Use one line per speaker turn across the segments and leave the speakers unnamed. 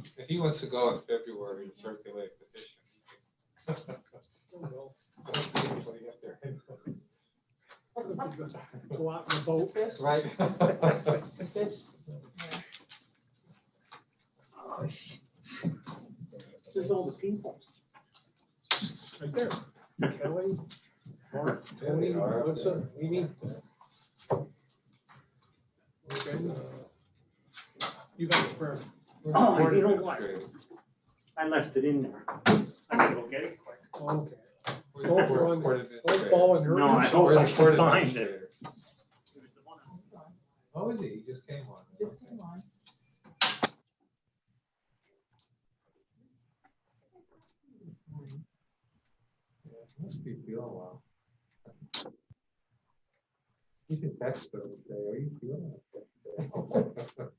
If he wants to go in February and circulate a petition. I don't see anybody up there.
Go out in the boat.
Right.
There's all the people. Right there. Kelly, Mark, Tony, Melissa, Amy. Okay. You got the prayer.
Oh, you know what? I left it in there. I gotta go get it quick.
Okay.
Where's
Don't
the
run.
court
Don't
administrator?
fall in your.
No, I
shoes.
hope
Where's
I
the court
can find it.
administrator? Oh, is he? He just came on.
Just came on.
Yeah, must be feeling well. You can text them and say, are you feeling okay?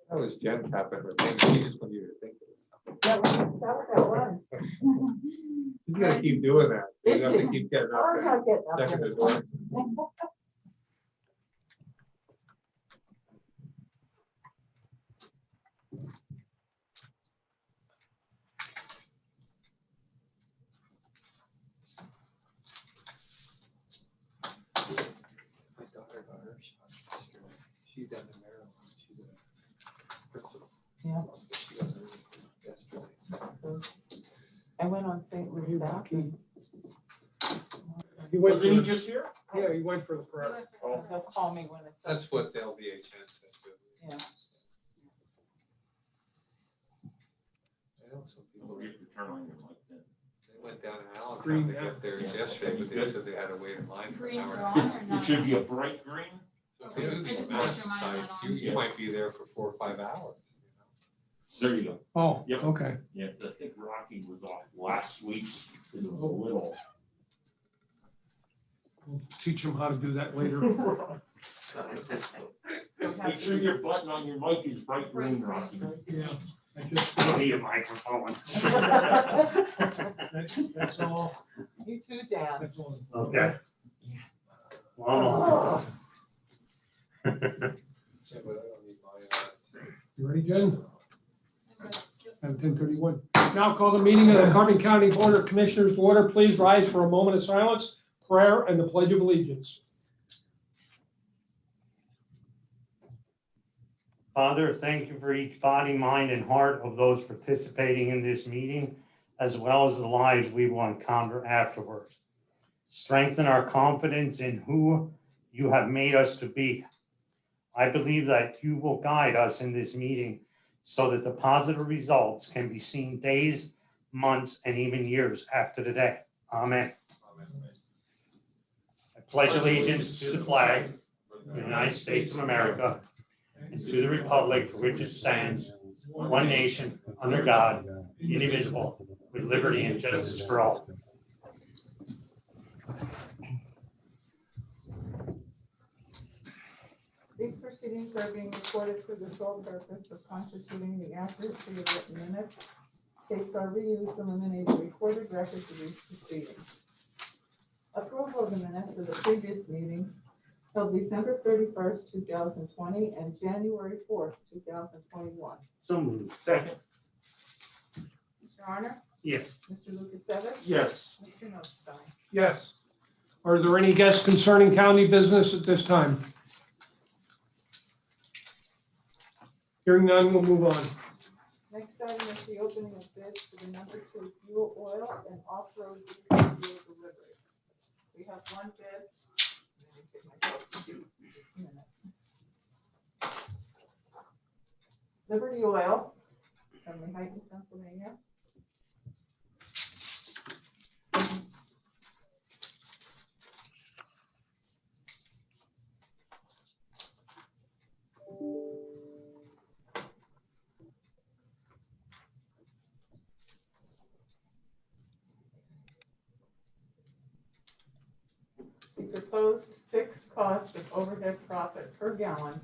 That was Jen tapping her thing. She just wanted you to think of something.
That was.
He's gonna keep doing that. So you have to keep getting up
I'm
there.
not getting up
Second
there.
to door. My daughter got her shot yesterday. She's down in Maryland. She's a principal.
Yeah.
She got hers yesterday.
I went on St.
You
Louis
lucky.
Baptist.
He went
Wasn't he
for,
just here?
yeah, he went for the prayer.
They'll call me when it's.
That's what the LVHN said too.
Yeah.
I know some people,
Don't forget to turn on your mic then.
they went down in Allentown
Green
to
now.
get theirs yesterday, but they said they had to wait in line for an
Greens
hour.
are on
and a half.
or not?
It should be a bright green.
So if you do
I
these
just wanna
mass
make sure mine went
sites,
on.
you might be there for 4 or 5 hours.
There you go.
Oh,
Yep.
okay.
Yeah, I think Rocky was off last week because it was a little.
We'll teach him how to do that later.
Make sure your button on your mic is bright green, Rocky.
Yeah, I just,
You don't need a microphone.
that's all,
You too, Dan.
that's all.
Okay. Well,
Yeah, but I don't need my,
You ready, Jen? At 10:31. Now call the meeting of the Carbon County Board of Commissioners to order. Please rise for a moment of silence, prayer, and the Pledge of Allegiance.
Father, thank you for each body, mind, and heart of those participating in this meeting, as well as the lives we will encounter afterwards. Strengthen our confidence in who you have made us to be. I believe that you will guide us in this meeting so that the positive results can be seen days, months, and even years after today. Amen. I pledge allegiance to the flag of the United States of America and to the republic for which it stands, one nation, under God, indivisible, with liberty and justice for all.
These proceedings are being recorded for the sole purpose of constituting the accuracy of written minutes. Tapes are reused to eliminate the recorded records of these proceedings. Approval of the minutes of the previous meetings held December 31st, 2020 and January 4th, 2021.
So moved.
second.
Mr. Honor?
Yes.
Mr. Lukasevich?
Yes.
Mr. Notstein?
Yes. Are there any guests concerning county business at this time? Hearing none, we'll move on.
Next item is the opening of bids for the number 2 fuel oil and off-road diesel fuel delivery. We have one bid. Let me get my book. Just a minute. Liberty Oil from Lehighton, Pennsylvania. proposed fixed cost of overhead profit per gallon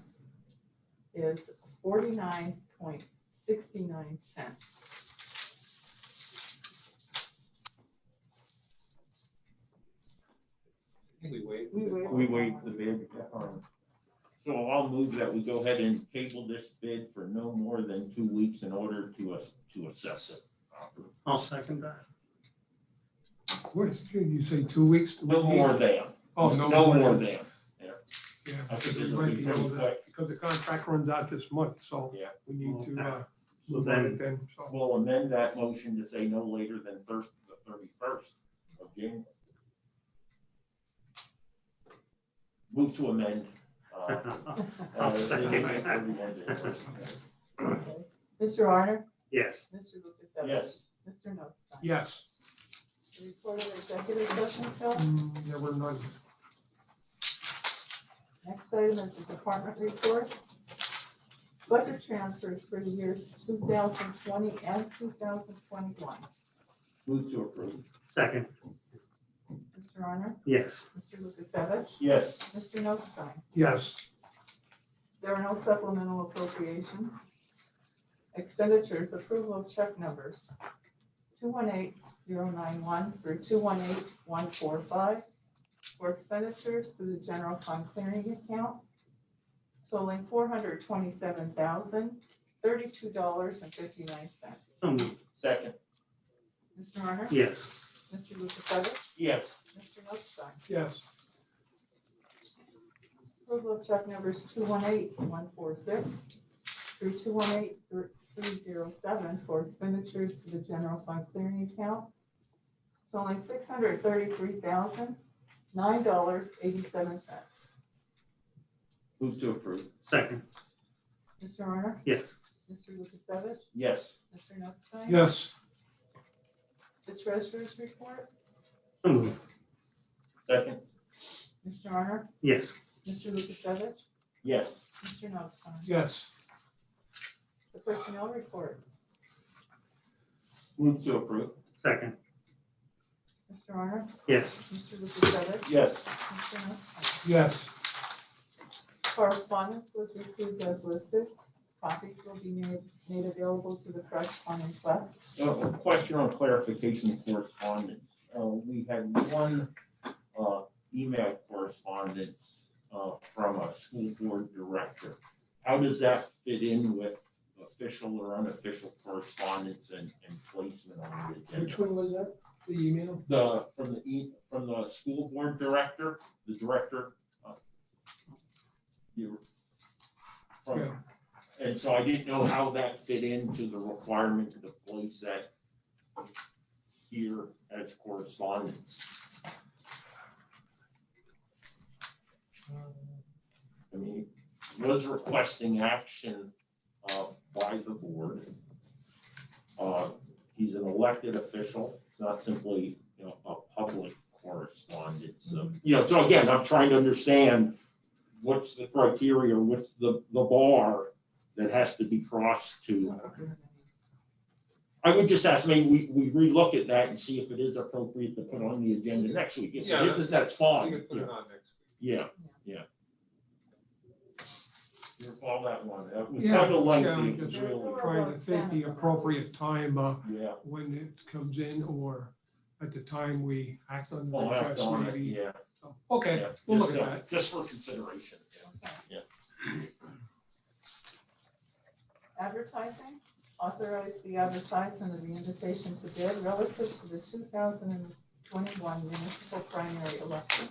is 49.69 cents.
We wait.
We wait the bid. So I'll move that we go ahead and table this bid for no more than 2 weeks in order to assess it.
I'll second that.
What did you say, 2 weeks?
No more than.
Oh,
No
no
more
more.
than.
Yeah,
I
because
think
we
it'll
might
be
be able
pretty
to,
quick.
because the contract runs out this month, so
Yeah.
we need to,
Okay.
move on it then, so.
We'll amend that motion to say no later than the 31st of January. Move to amend.
I'll second that.
Okay. Mr. Arner?
Yes.
Mr. Lukasevich?
Yes.
Mr. Notstein?
Yes,
The report of executive session, Phil?
there were none.
Next item is the department reports. Budget transfers for the years 2020 and 2021.
Move to approve.
Second.
Mr. Arner?
Yes.
Mr. Lukasevich?
Yes.
Mr. Notstein?
Yes,
There are no supplemental appropriations. Expenditures, approval of check numbers 218091 through 218145 for expenditures through the general fund clearing account totaling $427,032.59.
So moved.
Second.
Mr. Arner?
Yes.
Mr. Lukasevich?
Yes.
Mr. Notstein?
yes,
Approval of check numbers 218146 through 218307 for expenditures to the general fund clearing account totaling $633,009.87.
Move to approve.
Second.
Mr. Arner?
Yes.
Mr. Lukasevich?
Yes.
Mr. Notstein?
yes,
The treasurer's report?
So moved.
Second.
Mr. Arner?
Yes.
Mr. Lukasevich?
Yes.
Mr. Notstein?
yes,
The personnel report?
Move to approve.
Second.
Mr. Arner?
Yes.
Mr. Lukasevich?
Yes.
Mr. Notstein?
yes,
Correspondence was received as listed. Copies will be made available to the press on request.
A question on clarification of correspondence. We had one email correspondence from a school board director. How does that fit in with official or unofficial correspondence and placement on the agenda?
which one was that, the email?
From the school board director, the director.
Yeah.
And so I didn't know how that fit into the requirement to place that here as correspondence. I mean, was requesting action by the board. He's an elected official. It's not simply, a public correspondence. So again, I'm trying to understand what's the criteria, what's the bar that has to be crossed to. I would just ask, maybe we relook at that and see if it is appropriate to put on the agenda next week. If
Yeah,
it isn't, that's
We
fine.
can put it on next week.
Yeah. You recall that one? It was
Yeah,
kind of
yeah,
lengthy.
just
It was really,
trying to think the appropriate time,
yeah.
when it comes in, or at the time we act on the
We'll act
request,
on it,
maybe.
yeah.
So, okay,
Yeah,
we'll look
just,
at that.
just for consideration.
Okay. Advertising, authorize the advertisement of the invitation to bid relative to the 2021 municipal primary election.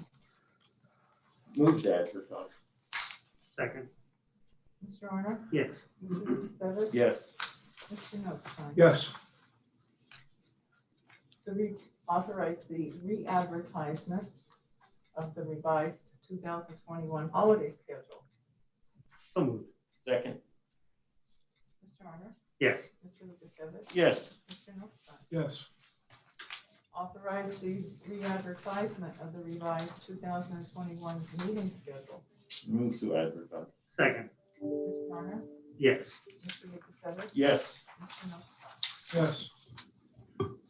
Move to advertise.
Second.
Mr. Arner?
Yes.
Mr. Lukasevich?
Yes.
Mr. Notstein?
Yes,
To authorize the re-advertisement of the revised 2021 holiday schedule.
So moved.
Second.
Mr. Arner?
Yes.
Mr. Lukasevich?
Yes.
Mr. Notstein?
yes,
Authorize the re-advertisement of the revised 2021 meeting schedule.
Move to advertise.
Second.
Mr. Arner?
Yes.
Mr. Lukasevich?
Yes.
Mr. Notstein?
yes,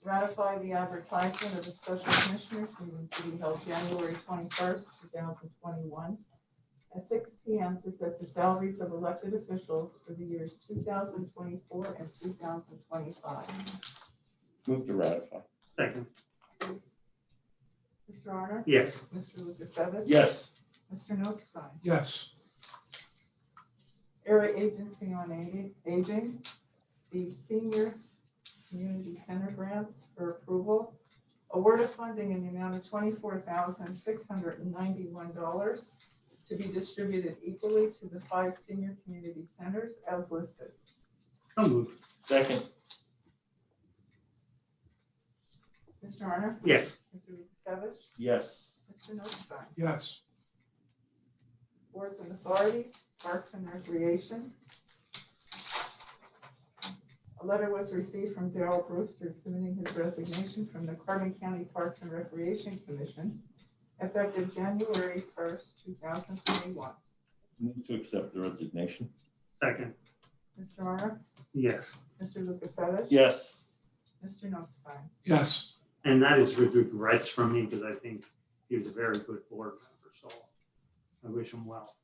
Ratify the advertisement of the special commissioners meeting to be held January 21st, 2021 at 6 p.m. to set the salaries of elected officials for the years 2024 and 2025.
Move to ratify.
Second.
Mr. Honor?
Yes.
Mr. Lukasevich?
Yes.
Mr. Notstein?
Yes.
Area Agency on Aging, the Senior Community Center grants for approval. Award of funding in the amount of $24,691 to be distributed equally to the 5 senior community centers as listed.
So moved.
Second.
Mr. Honor?
Yes.
Mr. Lukasevich?
Yes.
Mr. Notstein?
Yes.
Boards and authorities, Parks and Recreation. A letter was received from Darrell Brewster submitting his resignation from the Carbon County Parks and Recreation Commission effective January 1st, 2021.
Move to accept the resignation.
Second.
Mr. Honor?
Yes.
Mr. Lukasevich?
Yes.
Mr. Notstein?
Yes.
And that is with regrets from me because I think he was a very good board member, so I wish him well.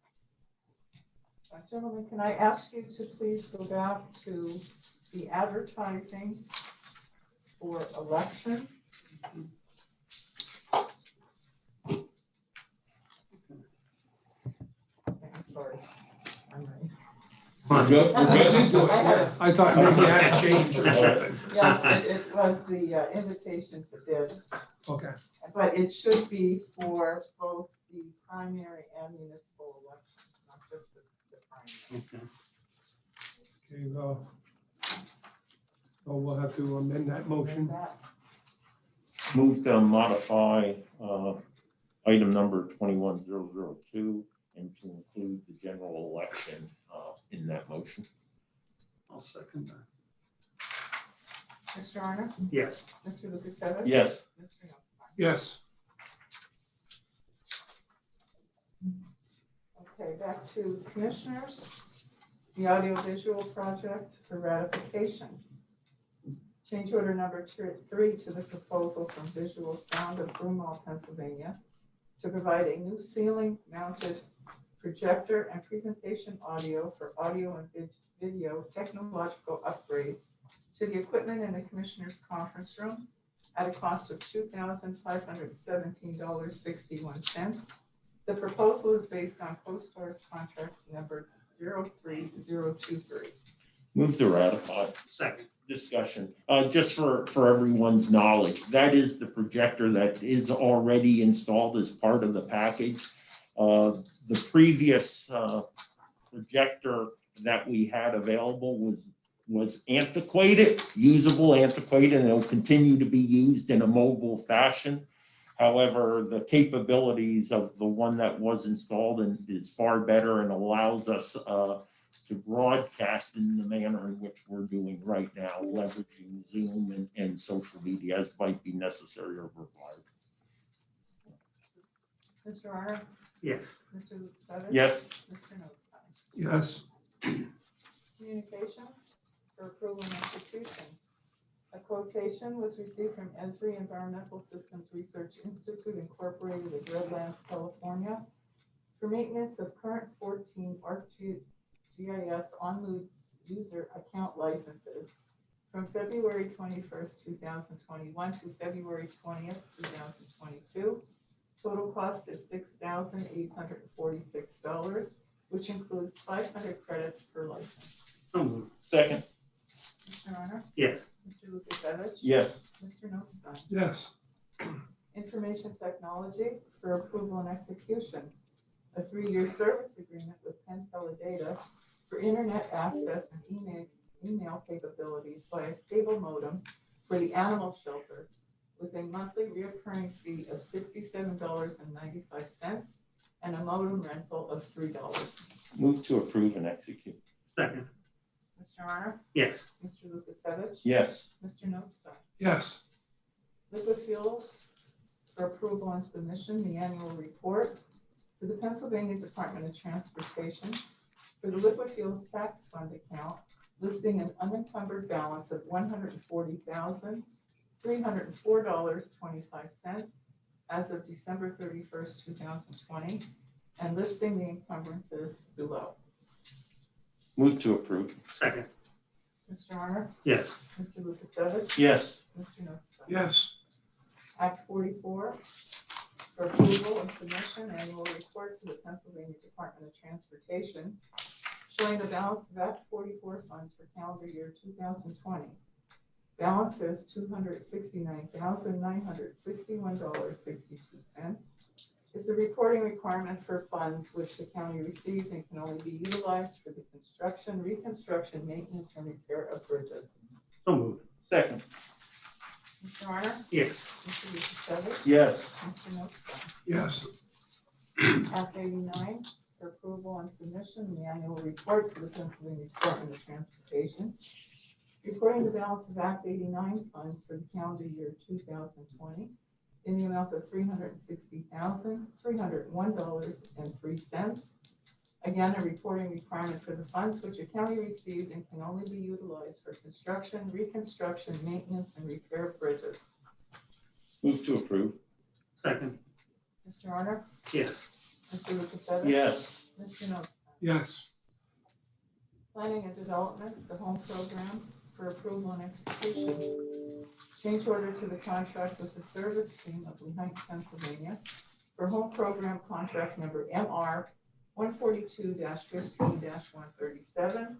Gentlemen, can I ask you to please go back to the advertising for election? Okay, I'm sorry. I'm ready.
We're good. We're
Please
good.
do it. I thought maybe you had a change or something.
Yeah, it was the invitation to bid,
Okay.
but it should be for both the primary and municipal elections, not just the primary.
Okay.
Okay, so we'll have to amend that motion.
That-
Move to modify item number 21002 and to include the general election in that motion.
I'll second that.
Mr. Honor?
Yes.
Mr. Lukasevich?
Yes.
Mr. Notstein?
Yes.
Okay, back to commissioners. The audiovisual project for ratification. Change order number 3 to the proposal from Visual Sound of Broomall, Pennsylvania, to provide a new ceiling mounted projector and presentation audio for audio and video technological upgrades to the equipment in the Commissioners' Conference Room at a cost of $2,517.61. The proposal is based on CoStar's contract number 03023.
Move to ratify.
Second.
Discussion. Just for everyone's knowledge, that is the projector that is already installed as part of the package. The previous projector that we had available was antiquated, usable antiquated, and it'll continue to be used in a mobile fashion. However, the capabilities of the one that was installed is far better and allows us to broadcast in the manner in which we're doing right now, leveraging Zoom and social media as might be necessary or required.
Mr. Honor?
Yes.
Mr. Lukasevich?
Yes.
Mr. Notstein?
Yes.
Communications for approval and execution. A quotation was received from Esri Environmental Systems Research Institute Incorporated of Redlands, California, for maintenance of current 14 ArcGIS on-move user account licenses from February 21st, 2021 to February 20th, 2022. Total cost is $6,846, which includes 500 credits per license.
So moved.
Second.
Mr. Honor?
Yes.
Mr. Lukasevich?
Yes.
Mr. Notstein?
Yes.
Information technology for approval and execution. A 3-year service agreement with Penn Teledata for internet access and email capabilities by a cable modem for the animal shelter with a monthly recurring fee of $67.95 and a modem rental of $3.
Move to approve and execute.
Second.
Mr. Honor?
Yes.
Mr. Lukasevich?
Yes.
Mr. Notstein?
Yes.
Liquid fuels for approval and submission, the annual report to the Pennsylvania Department of Transportation for the liquid fuels tax fund account, listing an unencumbered balance of $304.25 as of December 31st, 2020, and listing the encumbrances below.
Move to approve.
Second.
Mr. Honor?
Yes.
Mr. Lukasevich?
Yes.
Mr. Nostine?
Yes.
Act 44, for approval and submission, annual report to the Pennsylvania Department of Transportation showing the balance of Act 44 funds for calendar year 2020. Balance is $269,961.62. It's a reporting requirement for funds which the county received and can only be utilized for the construction, reconstruction, maintenance, and repair of bridges.
So moved.
Second.
Mr. Honor?
Yes.
Mr. Lukasevich?
Yes.
Mr. Nostine?
Yes.
Act 89, for approval and submission, the annual report to the Pennsylvania Department of Transportation, reporting the balance of Act 89 funds for the calendar year 2020 in the amount of $360,301.03. Again, a reporting requirement for the funds which a county received and can only be utilized for construction, reconstruction, maintenance, and repair of bridges.
Move to approve.
Second.
Mr. Honor?
Yes.
Mr. Lukasevich?
Yes.
Mr. Nostine?
Yes.
Planning and Development, the home program for approval and execution. Change order to the contract with the service team of Lehigh, Pennsylvania for home program contract number MR 142-15-137.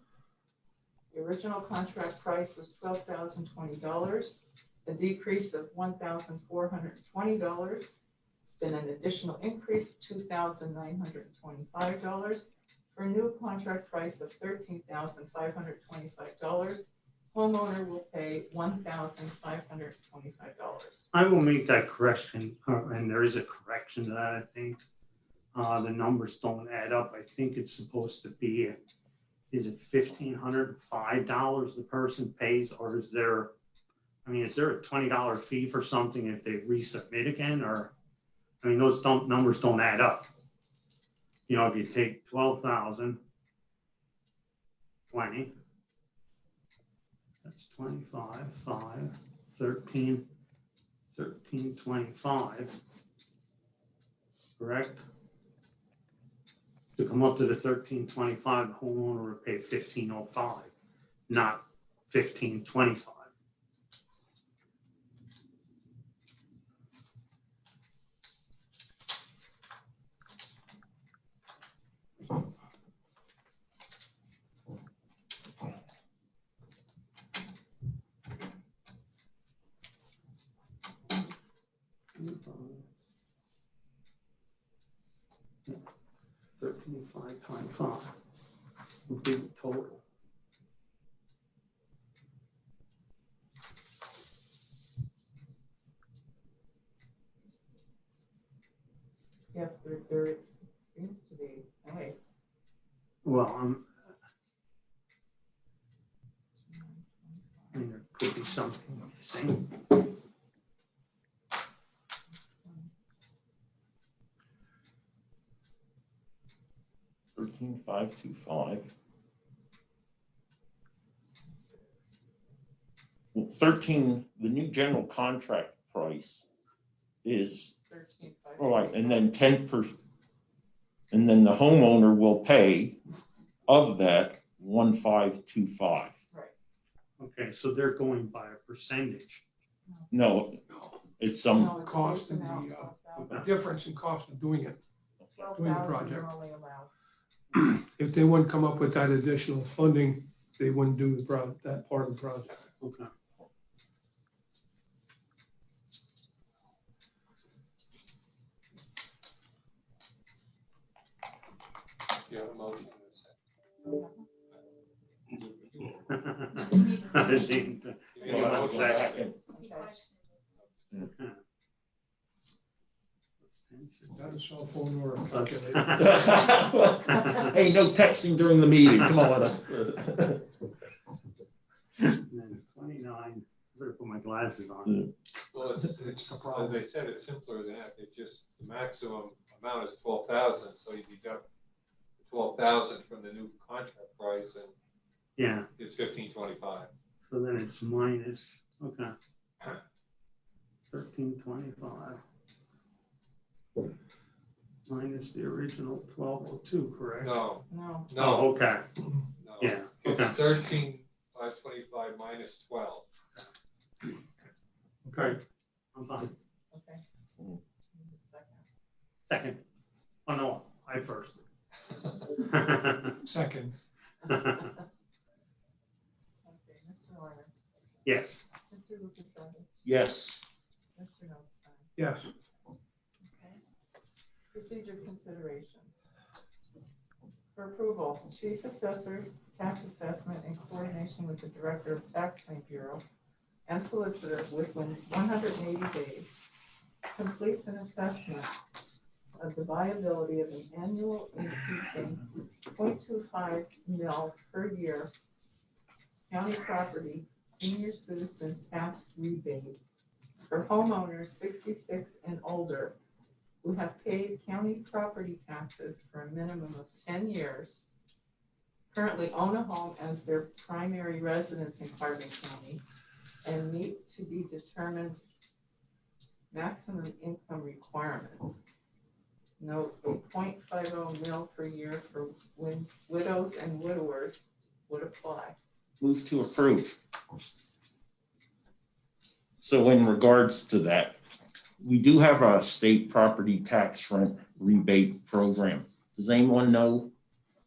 The original contract price was $12,020, a decrease of $1,420, then an additional increase of $2,925 for a new contract price of $13,525. Homeowner will pay $1,525.
I will make that correction, and there is a correction to that, I think. The numbers don't add up. I think it's supposed to be, is it $1,505 the person pays, or is there, is there a $20 fee for something if they resubmit again, or, those numbers don't add up. If you take 12,000, 20, that's 25, 5, 13, 1325, correct? To come up to the 1325, the homeowner would pay 1505, not 1525. Times 5 would be the total.
Yes, there seems to be, hey.
Well, there could be something missing.
13,525. Well, 13, the new general contract price is,
13,525.
all right, and then 10%, and then the homeowner will pay of that 1,525.
Okay, so they're going by a percentage.
No, it's some,
No, it's
Cost
based
and
on
the,
12,000.
difference in cost of doing it. doing the
12,000
project.
are only allowed.
If they wouldn't come up with that additional funding, they wouldn't do that part of the project.
Okay.
You have a motion.
I didn't-
You have a motion.
second.
Okay.
Not a cell phone or a calculator.
Hey, no texting during the meeting, come on.
And then it's 29, better put my glasses on.
Well, it's,
It's the problem.
as I said, it's simpler than that. It just, the maximum amount is 12,000, so you deduct 12,000 from the new contract price and
Yeah,
it's 1,525.
so then it's minus, okay. $13.25 minus the original 1202, correct?
No,
No,
no,
Oh, okay,
no.
yeah,
It's
okay.
13,525 minus 12.
Okay, I'm fine.
okay.
Mm.
Second. Oh, no, I first.
Second.
Okay, Mr. Lerner,
Yes.
Mr. Lukasevich,
Yes.
Mr. Notstein.
Yes.
Okay. Procedure considerations. For approval, Chief Assessor, tax assessment in coordination with the Director of Tax Claim Bureau and Solicitor within 180 days completes an assessment of the viability of an annual increasing 0.25 mil per year county property senior citizen tax rebate for homeowners 66 and older who have paid county property taxes for a minimum of 10 years, currently own a home as their primary residence in Carbon County, and meet to be determined maximum income requirements. Note, a 0.50 mil per year for widows and widowers would apply.
Move to approve. So in regards to that, we do have a state property tax rent rebate program. Does anyone know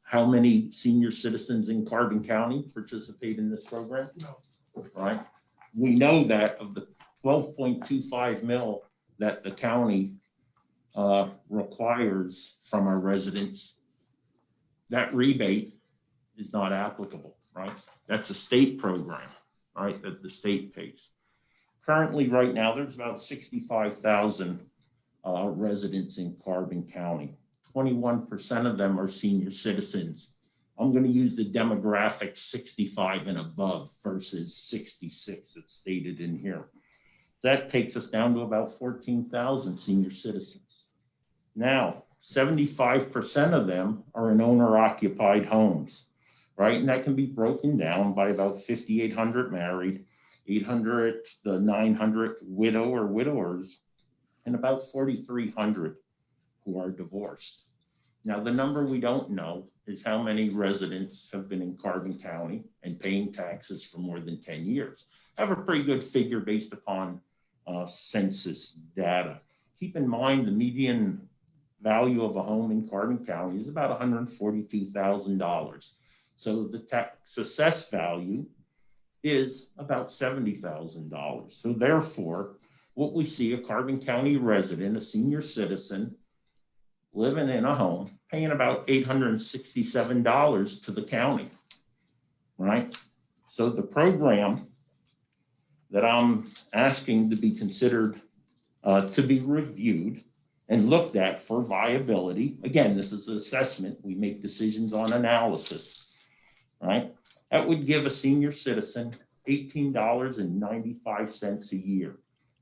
how many senior citizens in Carbon County participate in this program?
No.
Right? We know that of the 12.25 mil that the county requires from our residents, that rebate is not applicable, right? That's a state program, right, that the state pays. Currently, right now, there's about 65,000 residents in Carbon County. 21% of them are senior citizens. I'm going to use the demographic 65 and above versus 66 that's stated in here. That takes us down to about 14,000 senior citizens. Now, 75% of them are in owner-occupied homes, right? And that can be broken down by about 5,800 married, 800 to 900 widow or widowers, and about 4,300 who are divorced. Now, the number we don't know is how many residents have been in Carbon County and paying taxes for more than 10 years. I have a pretty good figure based upon census data. Keep in mind the median value of a home in Carbon County is about $142,000. So the tax assessed value is about $70,000. So therefore, what we see, a Carbon County resident, a senior citizen, living in a home, paying about $867 to the county, right? So the program that I'm asking to be considered, to be reviewed and looked at for viability. Again, this is an assessment. We make decisions on analysis, right? That would give a senior citizen $18.95 a year.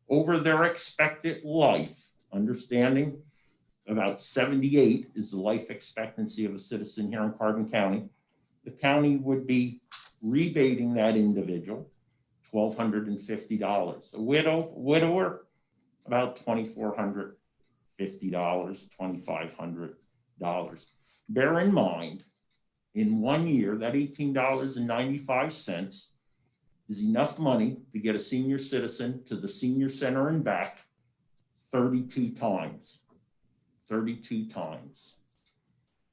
Over their expected life, understanding about 78 is the life expectancy of a citizen here in Carbon County, the county would be rebating that individual $1,250. A widower, about $2,450, $2,500. Bear in mind, in 1 year, that $18.95 is enough money to get a senior citizen to the senior center and back 32 times. 32 times,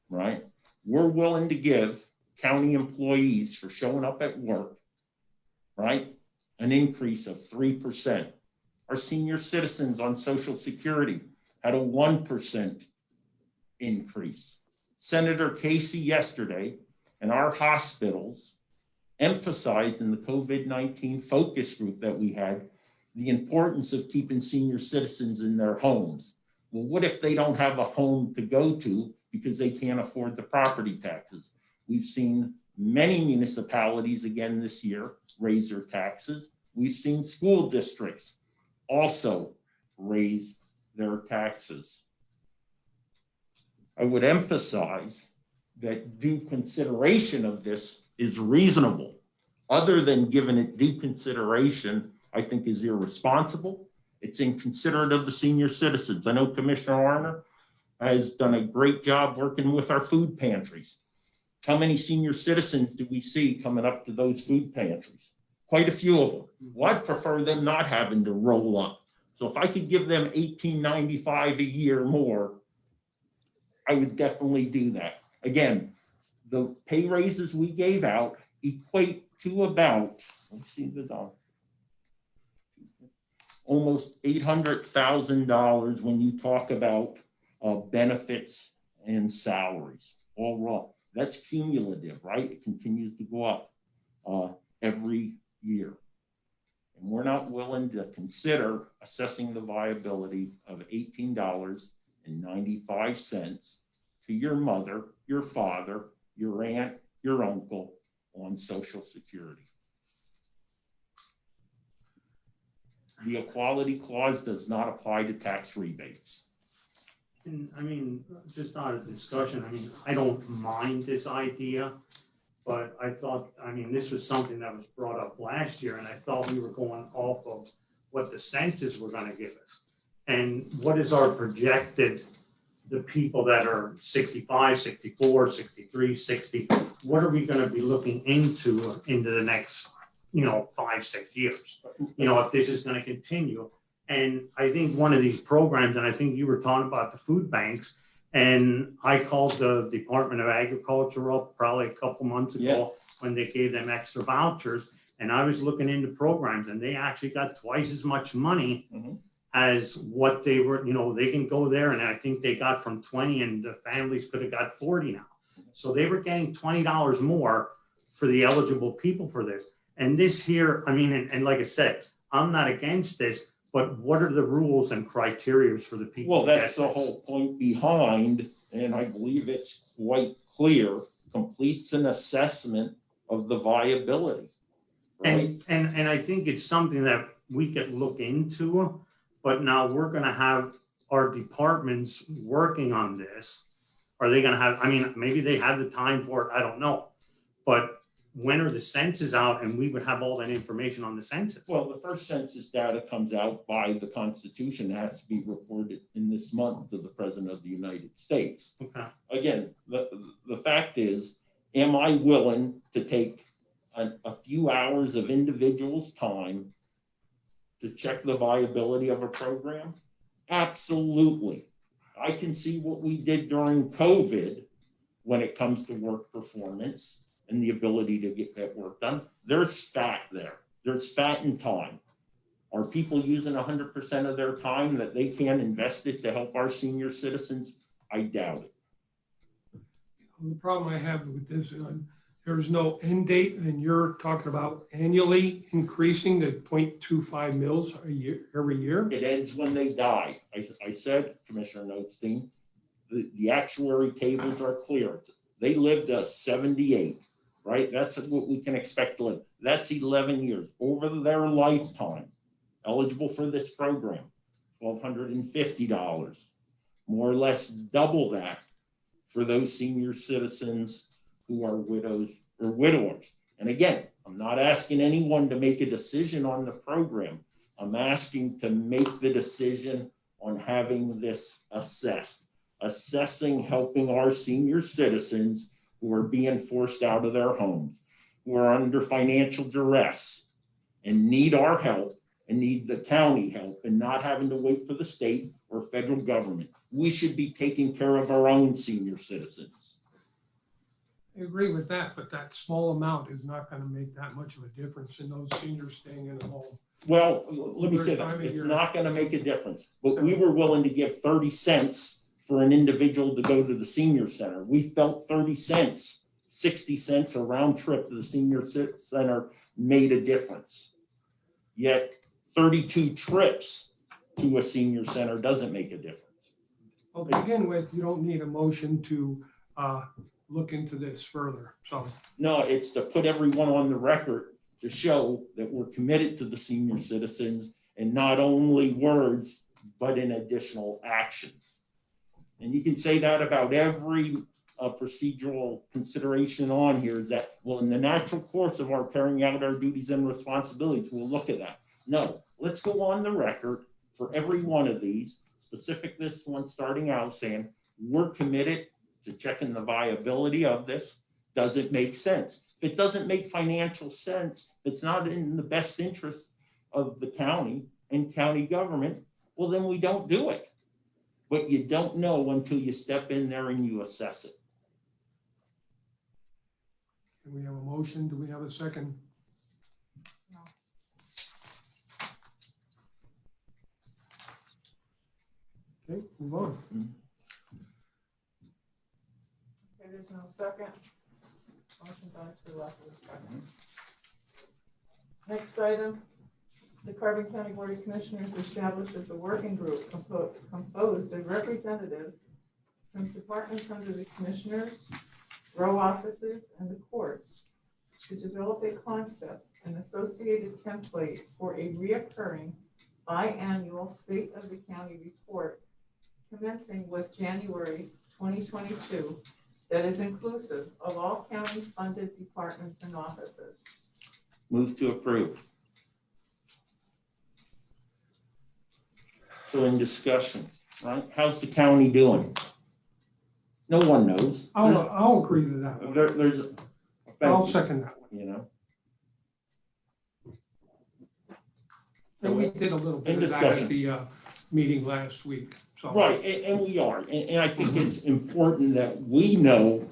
right? We're willing to give county employees for showing up at work, right, an increase of 3%. Our senior citizens on Social Security had a 1% increase. Senator Casey yesterday and our hospitals emphasized in the COVID-19 focus group that we had the importance of keeping senior citizens in their homes. Well, what if they don't have a home to go to because they can't afford the property taxes? We've seen many municipalities again this year raise their taxes. We've seen school districts also raise their taxes. I would emphasize that due consideration of this is reasonable. Other than giving it due consideration, I think is irresponsible. It's inconsiderate of the senior citizens. I know Commissioner Arner has done a great job working with our food pantries. How many senior citizens do we see coming up to those food pantries? Quite a few of them. Well, I'd prefer them not having to roll up. So if I could give them $18.95 a year more, I would definitely do that. Again, the pay raises we gave out equate to about, let's see the dollar, almost $800,000 when you talk about benefits and salaries, all wrong. That's cumulative, right? It continues to go up every year. And we're not willing to consider assessing the viability of $18.95 to your mother, your father, your aunt, your uncle on Social Security. The equality clause does not apply to tax rebates.
And I mean, just not a discussion, I mean, I don't mind this idea, but I thought, I mean, this was something that was brought up last year, and I thought we were going off of what the census were gonna give us. And what is our projected, the people that are 65, 64, 63, 60, what are we gonna be looking into the next, 5, 6 years? If this is gonna continue. And I think one of these programs, and I think you were talking about the food banks, and I called the Department of Agriculture up probably a couple months ago when they gave them extra vouchers. And I was looking into programs, and they actually got twice as much money as what they were, they can go there, and I think they got from 20, and the families could have got 40 now. So they were getting $20 more for the eligible people for this. And this here, I mean, and like I said, I'm not against this, but what are the rules and criteria for the people?
Well, that's the whole point behind, and I believe it's quite clear, completes an assessment of the viability. Right?
And I think it's something that we could look into, but now we're gonna have our departments working on this. Are they gonna have, I mean, maybe they have the time for it, I don't know. But when are the census out, and we would have all that information on the census?
Well, the first census data comes out by the Constitution, it has to be reported in this month to the President of the United States.
Okay.
Again, the fact is, am I willing to take a few hours of individuals' time to check the viability of a program? Absolutely. I can see what we did during COVID when it comes to work performance and the ability to get that work done. There's fat there. There's fat in time. Are people using 100% of their time that they can invest it to help our senior citizens? I doubt it.
The problem I have with this, there's no end date, and you're talking about annually increasing to 0.25 mils a year, every year.
It ends when they die. I said, Commissioner Notstein, the actuary tables are clear. They lived to 78, right? That's what we can expect to live. That's 11 years. Over their lifetime, eligible for this program, $1,250, more or less double that for those senior citizens who are widows or widowers. And again, I'm not asking anyone to make a decision on the program. I'm asking to make the decision on having this assessed. Assessing, helping our senior citizens who are being forced out of their homes, who are under financial duress and need our help and need the county help and not having to wait for the state or federal government. We should be taking care of our own senior citizens.
I agree with that, but that small amount is not going to make that much of a difference in those seniors staying in the home.
Well, let me say that, it's not gonna make a difference, but we were willing to give 30 cents for an individual to go to the senior center. We felt 30 cents, 60 cents a round trip to the senior center made a difference. Yet 32 trips to a senior center doesn't make a difference.
Well, to begin with, you don't need a motion to look into this further, so.
No, it's to put everyone on the record to show that we're committed to the senior citizens, and not only words, but in additional actions. And you can say that about every procedural consideration on here, is that, well, in the natural course of our carrying out our duties and responsibilities, we'll look at that. No, let's go on the record for every one of these, specific this one starting out saying, we're committed to checking the viability of this. Does it make sense? If it doesn't make financial sense, if it's not in the best interest of the county and county government, well, then we don't do it. But you don't know until you step in there and you assess it.
Do we have a motion? Do we have a second?
No.
Okay, move on.
Okay, there's no second. Motion dies for lack of a second. Next item, the Carbon County Board of Commissioners establishes a working group composed of representatives from departments under the commissioners, row offices, and the courts to develop a concept and associated template for a reoccurring biannual State of the County report commencing with January 2022 that is inclusive of all county-funded departments and offices.
Move to approve. So in discussion, right? How's the county doing? No one knows.
I'll agree to that one.
There's,
I'll second that one.
you know,
And we did a little bit of that at the meeting last week, so.
right, and we are, and I think it's important that we know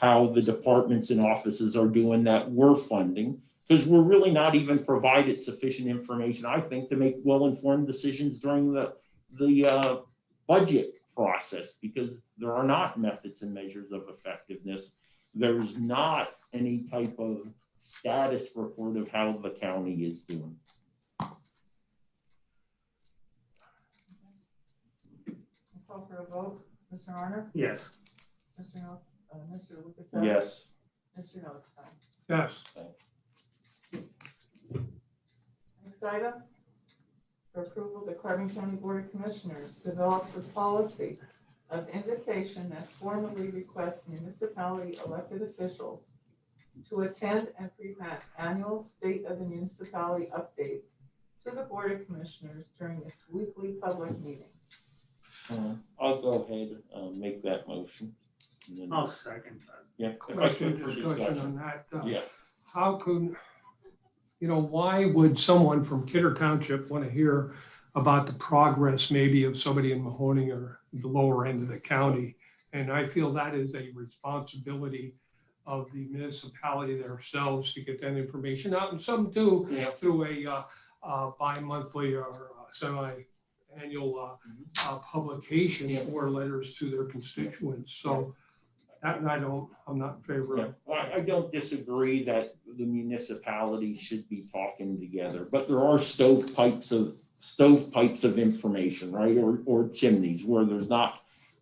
how the departments and offices are doing that we're funding, because we're really not even provided sufficient information, I think, to make well-informed decisions during the budget process, because there are not methods and measures of effectiveness. There's not any type of status report of how the county is doing.
Call for a vote. Mr. Arner?
Yes.
Mr. Lucas?
Yes.
Mr. Notstein?
Yes,
Next item, for approval, the Carbon County Board of Commissioners develops a policy of invitation that formally requests municipality elected officials to attend and present annual State of the Municipality updates to the Board of Commissioners during its weekly public meetings.
I'll go ahead and make that motion. And then-
I'll second that.
Yeah. if I
question,
could for
discussion on that.
Yeah.
How could, why would someone from Kidder Township want to hear about the progress maybe of somebody in Mahoning or the lower end of the county? And I feel that is a responsibility of the municipality themselves to get that information out. And some do
Yeah.
through a bi-monthly or semi-annual publication
Yeah.
or letters to their constituents. So that, I'm not in favor
Yeah,
of.
I don't disagree that the municipalities should be talking together, but there are stovepipes of information, right? Or chimneys where there's not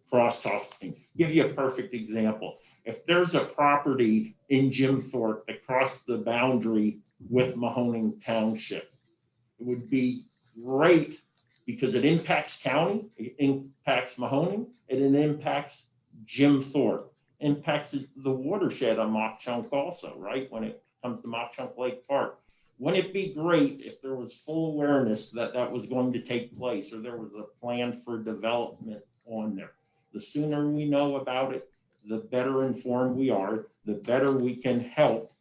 cross-talking. Give you a perfect example. If there's a property in Jim Thorpe that crossed the boundary with Mahoning Township, it would be great because it impacts county, it impacts Mahoning, and it impacts Jim Thorpe. Impacts the watershed on Mock Chunk also, right? When it comes to Mock Chunk Lake Park. Wouldn't it be great if there was full awareness that that was going to take place or there was a plan for development on there? The sooner we know about it, the better informed we are, the better we can help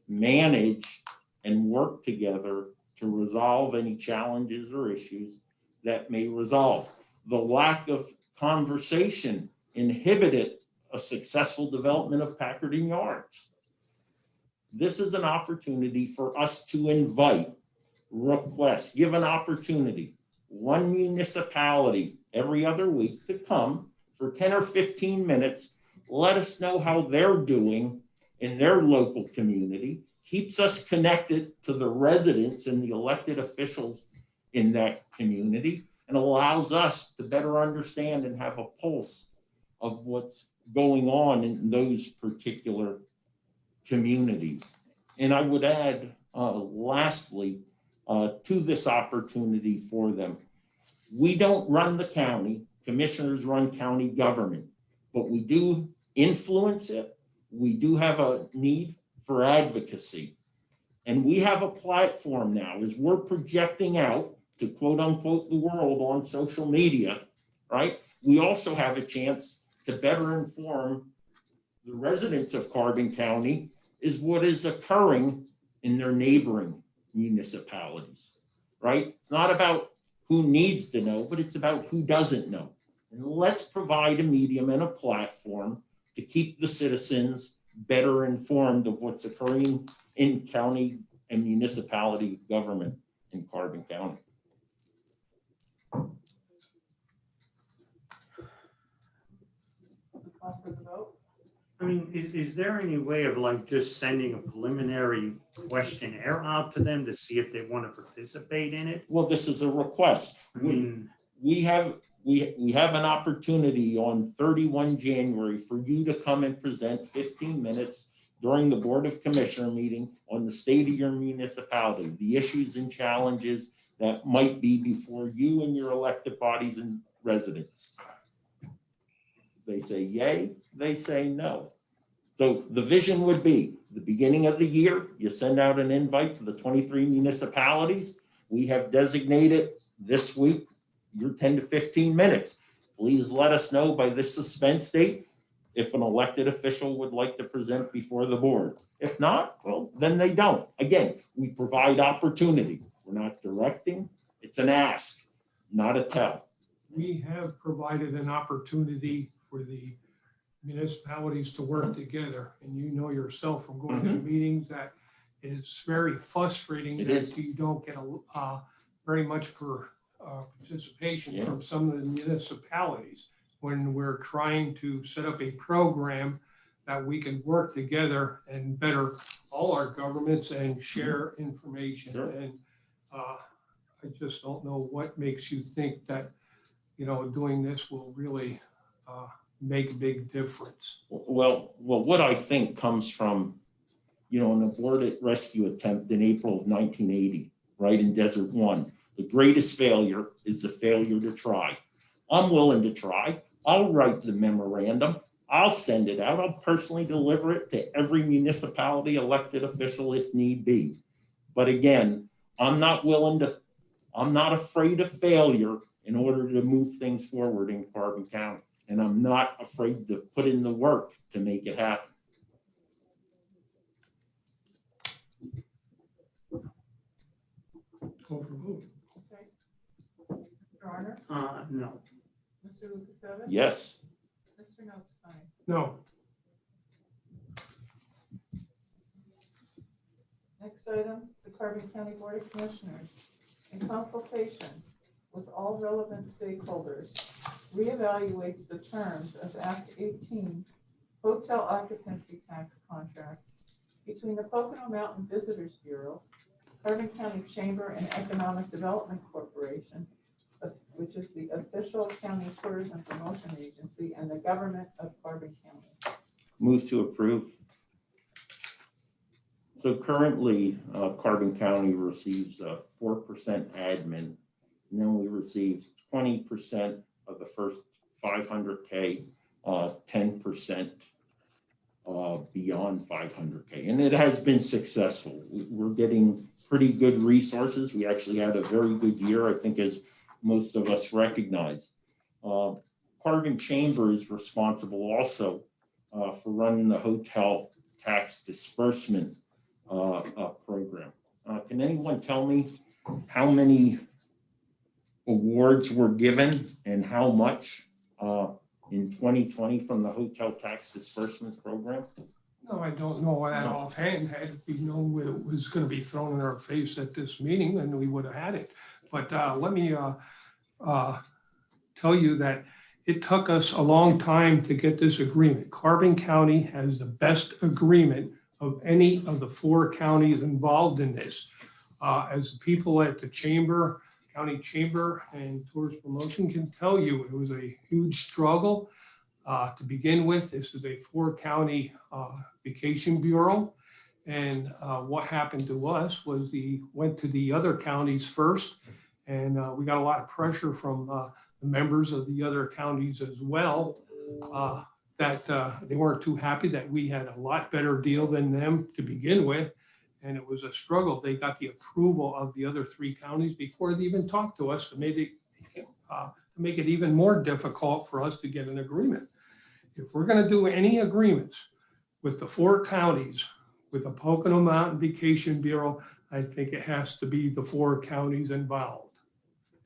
manage and work together to resolve any challenges or issues that may resolve. The lack of conversation inhibited a successful development of Packarding Yards. This is an opportunity for us to invite, request, give an opportunity, one municipality every other week to come for 10 or 15 minutes, let us know how they're doing in their local community, keeps us connected to the residents and the elected officials in that community, and allows us to better understand and have a pulse of what's going on in those particular communities. And I would add, lastly, to this opportunity for them, we don't run the county, commissioners run county government, but we do influence it. We do have a need for advocacy. And we have a platform now as we're projecting out to quote unquote the world on social media, right? We also have a chance to better inform the residents of Carbon County is what is occurring in their neighboring municipalities, right? It's not about who needs to know, but it's about who doesn't know. And let's provide a medium and a platform to keep the citizens better informed of what's occurring in county and municipality government in Carbon County.
Call for the vote.
I mean, is there any way of like just sending a preliminary questionnaire out to them to see if they want to participate in it?
Well, this is a request.
I mean,
We have an opportunity on 31 January for you to come and present 15 minutes during the Board of Commissioner meeting on the state of your municipality, the issues and challenges that might be before you and your elected bodies and residents. They say yay, they say no. So the vision would be the beginning of the year, you send out an invite to the 23 municipalities. We have designated this week your 10 to 15 minutes. Please let us know by this suspense date if an elected official would like to present before the board. If not, well, then they don't. Again, we provide opportunity. We're not directing, it's an ask, not a tell.
We have provided an opportunity for the municipalities to work together. And you know yourself from going to meetings that it is very frustrating
It
that
is.
you don't get very much participation
Yeah.
from some of the municipalities when we're trying to set up a program that we can work together and better all our governments and share information.
Sure.
And I just don't know what makes you think that, doing this will really make a big difference.
Well, what I think comes from, an aborted rescue attempt in April of 1980, right, in Desert One. The greatest failure is the failure to try. I'm willing to try. I'll write the memorandum. I'll send it out. I'll personally deliver it to every municipality elected official if need be. But again, I'm not afraid of failure in order to move things forward in Carbon County. And I'm not afraid to put in the work to make it happen.
Call for the vote.
Okay. Mr. Arner?
no.
Mr. Lukasevich?
Yes.
Mr. Notstein?
No,
Next item, the Carbon County Board of Commissioners, in consultation with all relevant stakeholders, reevaluates the terms of Act 18 hotel occupancy tax contract between the Pocono Mountain Visitors Bureau, Carbon County Chamber and Economic Development Corporation, which is the official county tourism promotion agency, and the government of Carbon County.
Move to approve. So currently, Carbon County receives 4% admin, and then we receive 20% of the first 500K, 10% beyond 500K. And it has been successful. We're getting pretty good resources. We actually had a very good year, I think, as most of us recognize. Carbon Chamber is responsible also for running the hotel tax disbursement program. Can anyone tell me how many awards were given and how much in 2020 from the hotel tax disbursement program?
no, I don't know that offhand. Had we known it was going to be thrown in our face at this meeting, then we would have had it. But let me tell you that it took us a long time to get this agreement. Carbon County has the best agreement of any of the 4 counties involved in this. As people at the Chamber, County Chamber and Tourist Promotion can tell you, it was a huge struggle to begin with. This is a 4-county vacation bureau. And what happened to us was went to the other counties first. And we got a lot of pressure from the members of the other counties as well, that they weren't too happy that we had a lot better deal than them to begin with. And it was a struggle. They got the approval of the other 3 counties before they even talked to us to make it even more difficult for us to get an agreement. If we're gonna do any agreements with the 4 counties, with the Pocono Mountain Vacation Bureau, I think it has to be the 4 counties involved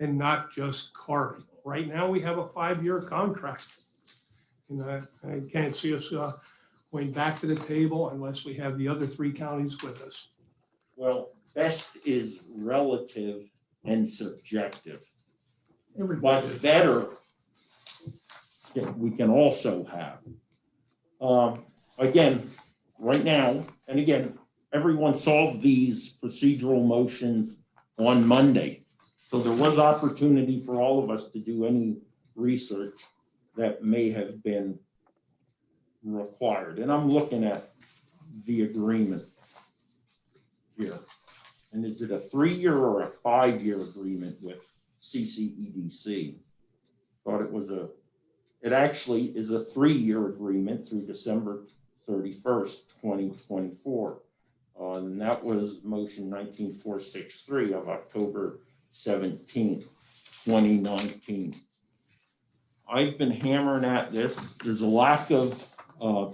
and not just Carbon. Right now, we have a 5-year contract. And I can't see us going back to the table unless we have the other 3 counties with us.
Well, best is relative and subjective.
Everybody
But
is.
better, we can also have. Again, right now, and again, everyone saw these procedural motions on Monday. So there was opportunity for all of us to do any research that may have been required. And I'm looking at the agreement here. And is it a 3-year or a 5-year agreement with CCEDC? Thought it actually is a 3-year agreement through December 31st, 2024. And that was motion 19463 of October 17th, 2019. I've been hammering at this. There's a lack of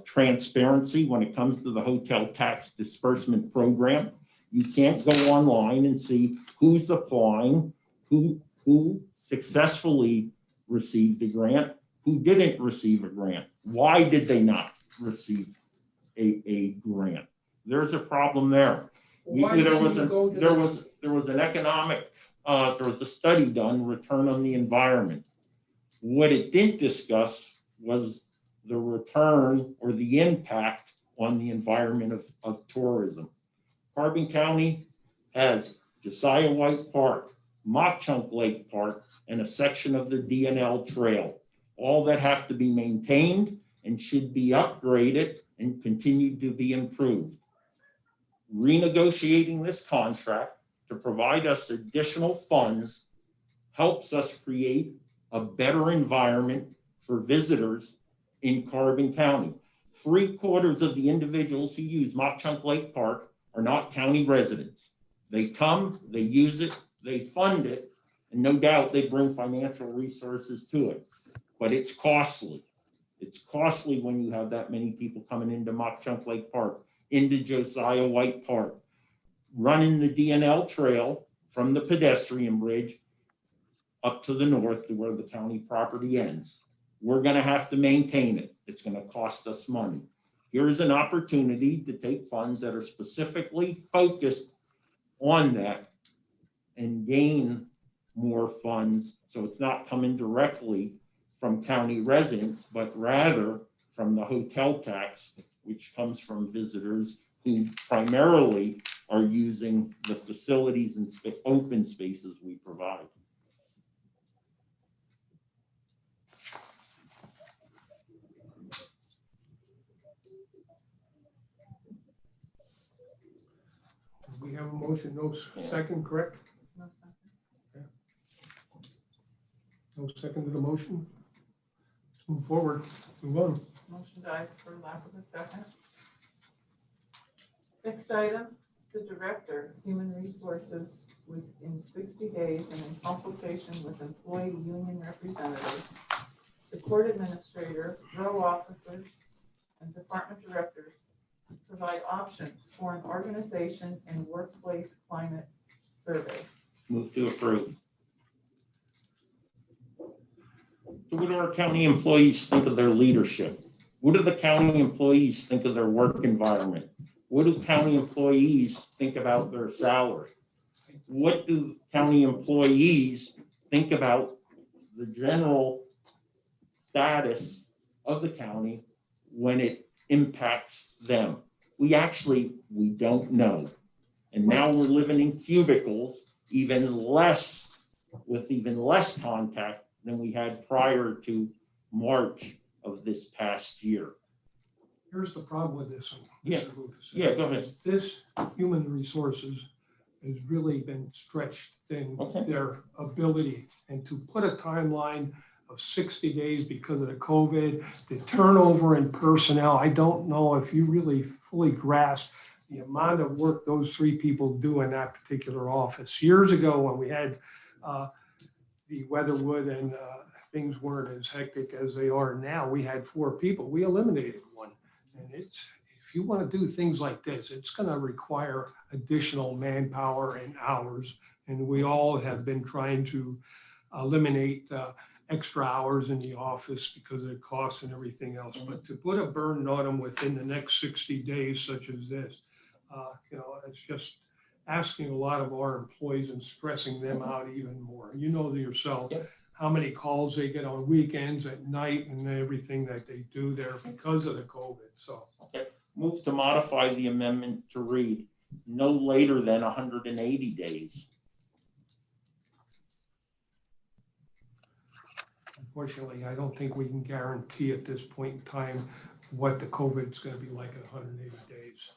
transparency when it comes to the hotel tax disbursement program. You can't go online and see who's applying, who successfully received a grant, who didn't receive a grant. Why did they not receive a grant? There's a problem there.
Why
There
didn't
was
you
a
go to
there
the-
was there was an economic there was a study done, return on the environment. What it didn't discuss was the return or the impact on the environment of tourism. Carbon County has Josiah White Park, Mock Chunk Lake Park, and a section of the DNL Trail, all that have to be maintained and should be upgraded and continue to be improved. Renegotiating this contract to provide us additional funds helps us create a better environment for visitors in Carbon County. 3/4 of the individuals who use Mock Chunk Lake Park are not county residents. They come, they use it, they fund it, and no doubt they bring financial resources to it. But it's costly. It's costly when you have that many people coming into Mock Chunk Lake Park, into Josiah White Park, running the DNL Trail from the pedestrian bridge up to the north to where the county property ends. We're gonna have to maintain it. It's gonna cost us money. Here's an opportunity to take funds that are specifically focused on that and gain more funds. So it's not coming directly from county residents, but rather from the hotel tax, which comes from visitors who primarily are using the facilities and open spaces we provide.
We have a motion, no second, correct?
No second.
No second to the motion? Let's move forward, move on.
Motion dies for lack of a second. Next item, the director, human resources, within 60 days and in consultation with employee union representatives, the court administrator, row officers, and department directors provide options for an organization and workplace climate survey.
Move to approve. So what do our county employees think of their leadership? What do the county employees think of their work environment? What do county employees think about their salary? What do county employees think about the general status of the county when it impacts them? We don't know. And now we're living in cubicles, with even less contact than we had prior to March of this past year.
Here's the problem with this one.
Yeah.
Mr. Lucas.
Yeah, go ahead.
This human resources has really been stretched thin,
Okay.
their ability, and to put a timeline of 60 days because of the COVID, the turnover in personnel, I don't know if you really fully grasp the amount of work those three people do in that particular office. Years ago, when we had the Weatherwood and things weren't as hectic as they are now, we had 4 people. We eliminated one. And if you want to do things like this, it's going to require additional manpower and hours. And we all have been trying to eliminate extra hours in the office because of the costs and everything else. But to put a burden on them within the next 60 days, such as this, it's just asking a lot of our employees and stressing them out even more. You know yourself,
Yep.
how many calls they get on weekends, at night, and everything that they do there because of the COVID. So
Move to modify the amendment to read no later than 180 days.
unfortunately, I don't think we can guarantee at this point in time what the COVID is going to be like in 180 days.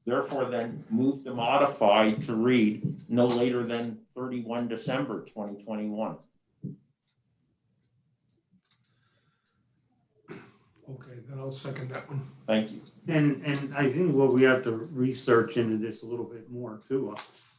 Therefore, then move to modify to read no later than 31 December 2021.
Okay, then I'll second that one.
Thank you.
And I think what we have to research into this a little bit more too,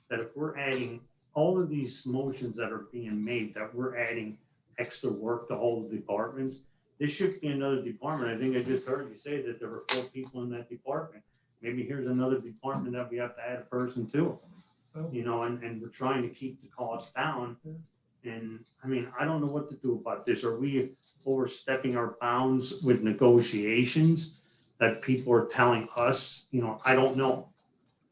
that if we're adding all of these motions that are being made, that we're adding extra work to all the departments, this should be another department. I think I just heard you say that there were 4 people in that department. Maybe here's another department that we have to add a person to, you know, and we're trying to keep the costs down. And I mean, I don't know what to do about this. Are we overstepping our bounds with negotiations that people are telling us? You know, I don't know,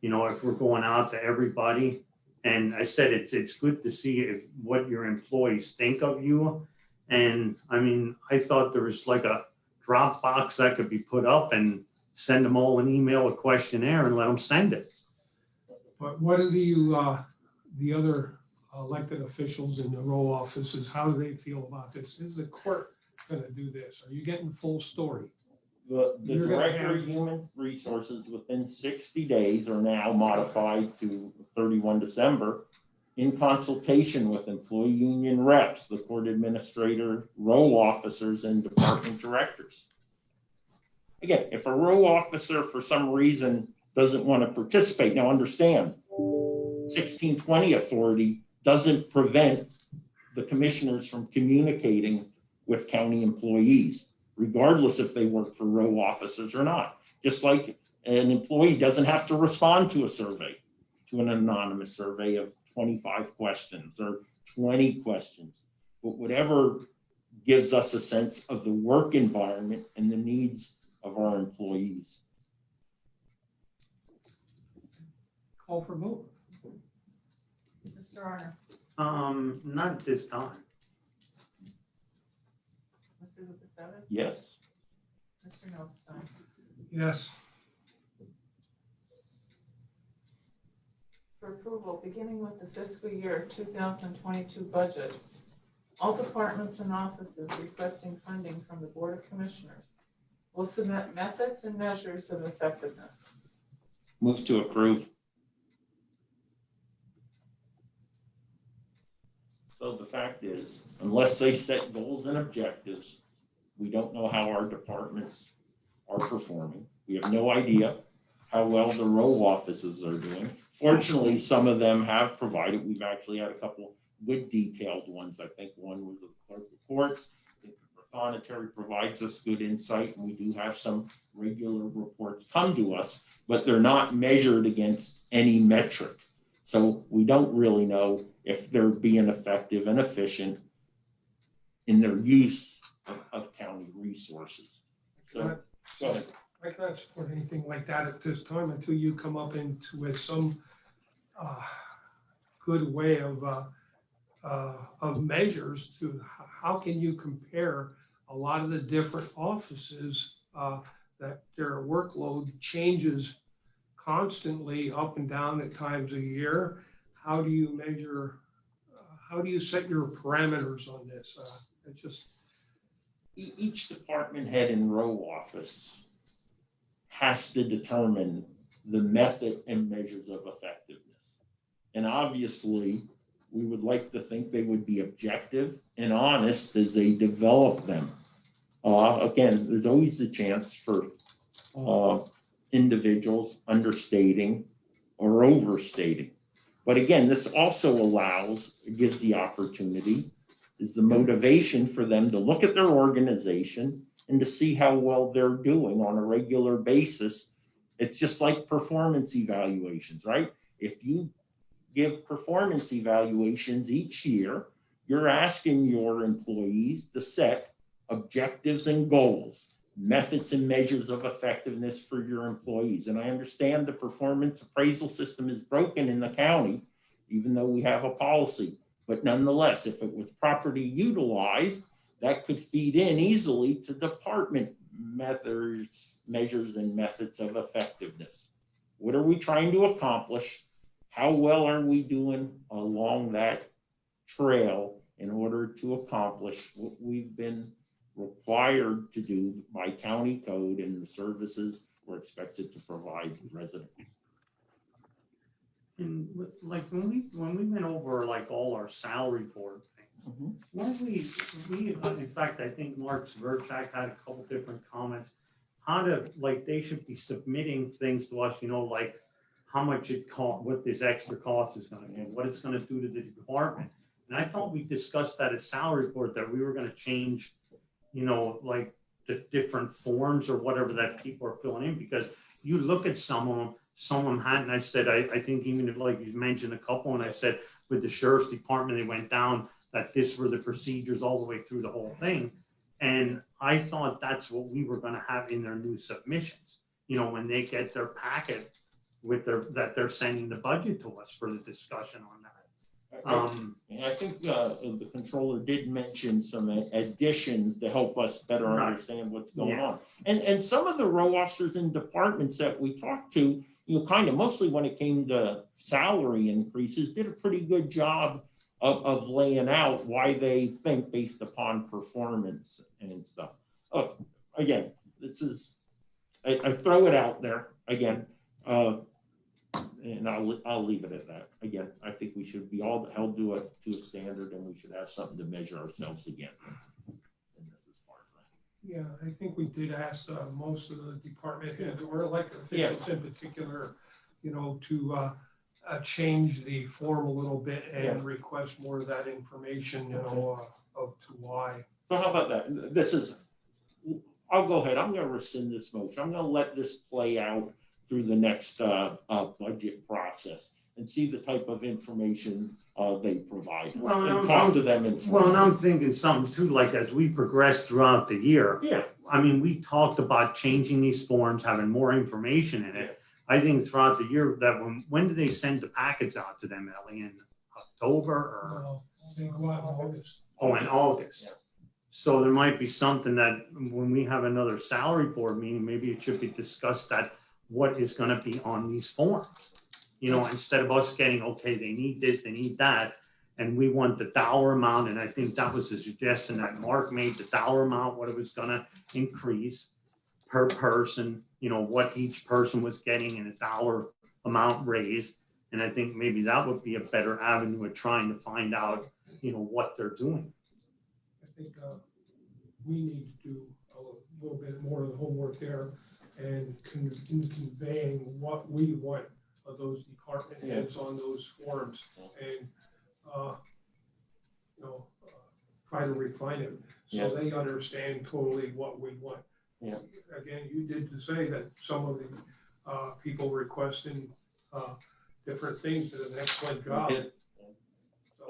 you know, if we're going out to everybody. And I said, it's good to see if what your employees think of you. And I mean, I thought there was like a drop box that could be put up and send them all an email, a questionnaire, and let them send it.
But what do the other elected officials in the row offices, how do they feel about this? Is the court going to do this? Are you getting the full story?
The
You're gonna
Director of
have-
Human Resources within 60 days are now modified to 31 December in consultation with employee union reps, the court administrator, row officers, and department directors. Again, if a row officer for some reason doesn't want to participate, now understand, 1620 authority doesn't prevent the commissioners from communicating with county employees, regardless if they work for row officers or not. Just like an employee doesn't have to respond to a survey, to an anonymous survey of 25 questions or 20 questions, but whatever gives us a sense of the work environment and the needs of our employees.
Call for vote.
Mr. Arner,
Not at this time.
Mr. Lukasevich,
Yes.
Mr. Notstein.
Yes.
For approval, beginning with the fiscal year 2022 budget, all departments and offices requesting funding from the Board of Commissioners will submit methods and measures of effectiveness.
Move to approve. So the fact is, unless they set goals and objectives, we don't know how our departments are performing. We have no idea how well the row offices are doing. Fortunately, some of them have provided. We've actually had a couple good detailed ones. I think one was the clerk of courts. I think the Thonotary provides us good insight, and we do have some regular reports come to us, but they're not measured against any metric. So we don't really know if they're being effective and efficient in their use of county resources. So, go ahead.
I can't support anything like that at this time until you come up with some good way of measures to how can you compare a lot of the different offices that their workload changes constantly up and down at times a year. How do you measure, how do you set your parameters on this? It's just.
Each department head and row office has to determine the method and measures of effectiveness. And obviously, we would like to think they would be objective and honest as they develop them. Again, there's always a chance for individuals understating or overstating. But again, this also allows, it gives the opportunity, is the motivation for them to look at their organization and to see how well they're doing on a regular basis. It's just like performance evaluations, right? If you give performance evaluations each year, you're asking your employees to set objectives and goals, methods and measures of effectiveness for your employees. And I understand the performance appraisal system is broken in the county, even though we have a policy. But nonetheless, if it was properly utilized, that could feed in easily to department methods, measures and methods of effectiveness. What are we trying to accomplish? How well are we doing along that trail in order to accomplish what we've been required to do by county code and the services we're expected to provide residents?
And like when we went over like all our salary board things, when we in fact, I think Mark Sverchak had a couple different comments, how to, like, they should be submitting things to us, you know, like how much it cost, what this extra cost is gonna be, what it's gonna do to the department. And I thought we discussed that at salary board, that we were gonna change, you know, like the different forms or whatever that people are filling in, because you look at some of them hadn't. I said, I think even if, like you mentioned a couple, and I said with the sheriff's department, they went down that this were the procedures all the way through the whole thing. And I thought that's what we were gonna have in their new submissions. You know, when they get their packet with that they're sending the budget to us for the discussion on that.
And I think the controller did mention some additions to help us better understand what's going on. And some of the row officers in departments that we talked to, you know, kind of mostly when it came to salary increases, did a pretty good job of laying out why they think based upon performance and stuff. Oh, again, this is, I throw it out there again. And I'll leave it at that. Again, I think we should be all held to a standard, and we should have something to measure ourselves against. And this is part of that.
Yeah, I think we did ask most of the department heads or elected officials in particular, you know, to change the form a little bit and request more of that information, you know, of to why.
So how about that? This is, I'll go ahead. I'm going to rescind this motion. I'm going to let this play out through the next budget process and see the type of information they provide.
Well,
and talk to them.
And I'm thinking something too, like as we progress throughout the year.
Yeah.
I mean, we talked about changing these forms, having more information in it. I think throughout the year that when do they send the packets out to them, Ellie, in October or?
They go out in August.
Oh, in August.
Yeah.
So there might be something that when we have another salary board meeting, maybe it should be discussed that what is going to be on these forms, you know, instead of us getting, okay, they need this, they need that, and we want the dollar amount. And I think that was the suggestion that Mark made, the dollar amount, what it was going to increase per person, you know, what each person was getting in a dollar amount raised. And I think maybe that would be a better avenue of trying to find out, you know, what they're doing.
I think we need to do a little bit more of the homework there and conveying what we want of those department heads on those forms, and you know, try to refine it so they understand totally what we want.
Yeah.
Again, you did to say that some of the people requesting different things did an excellent job.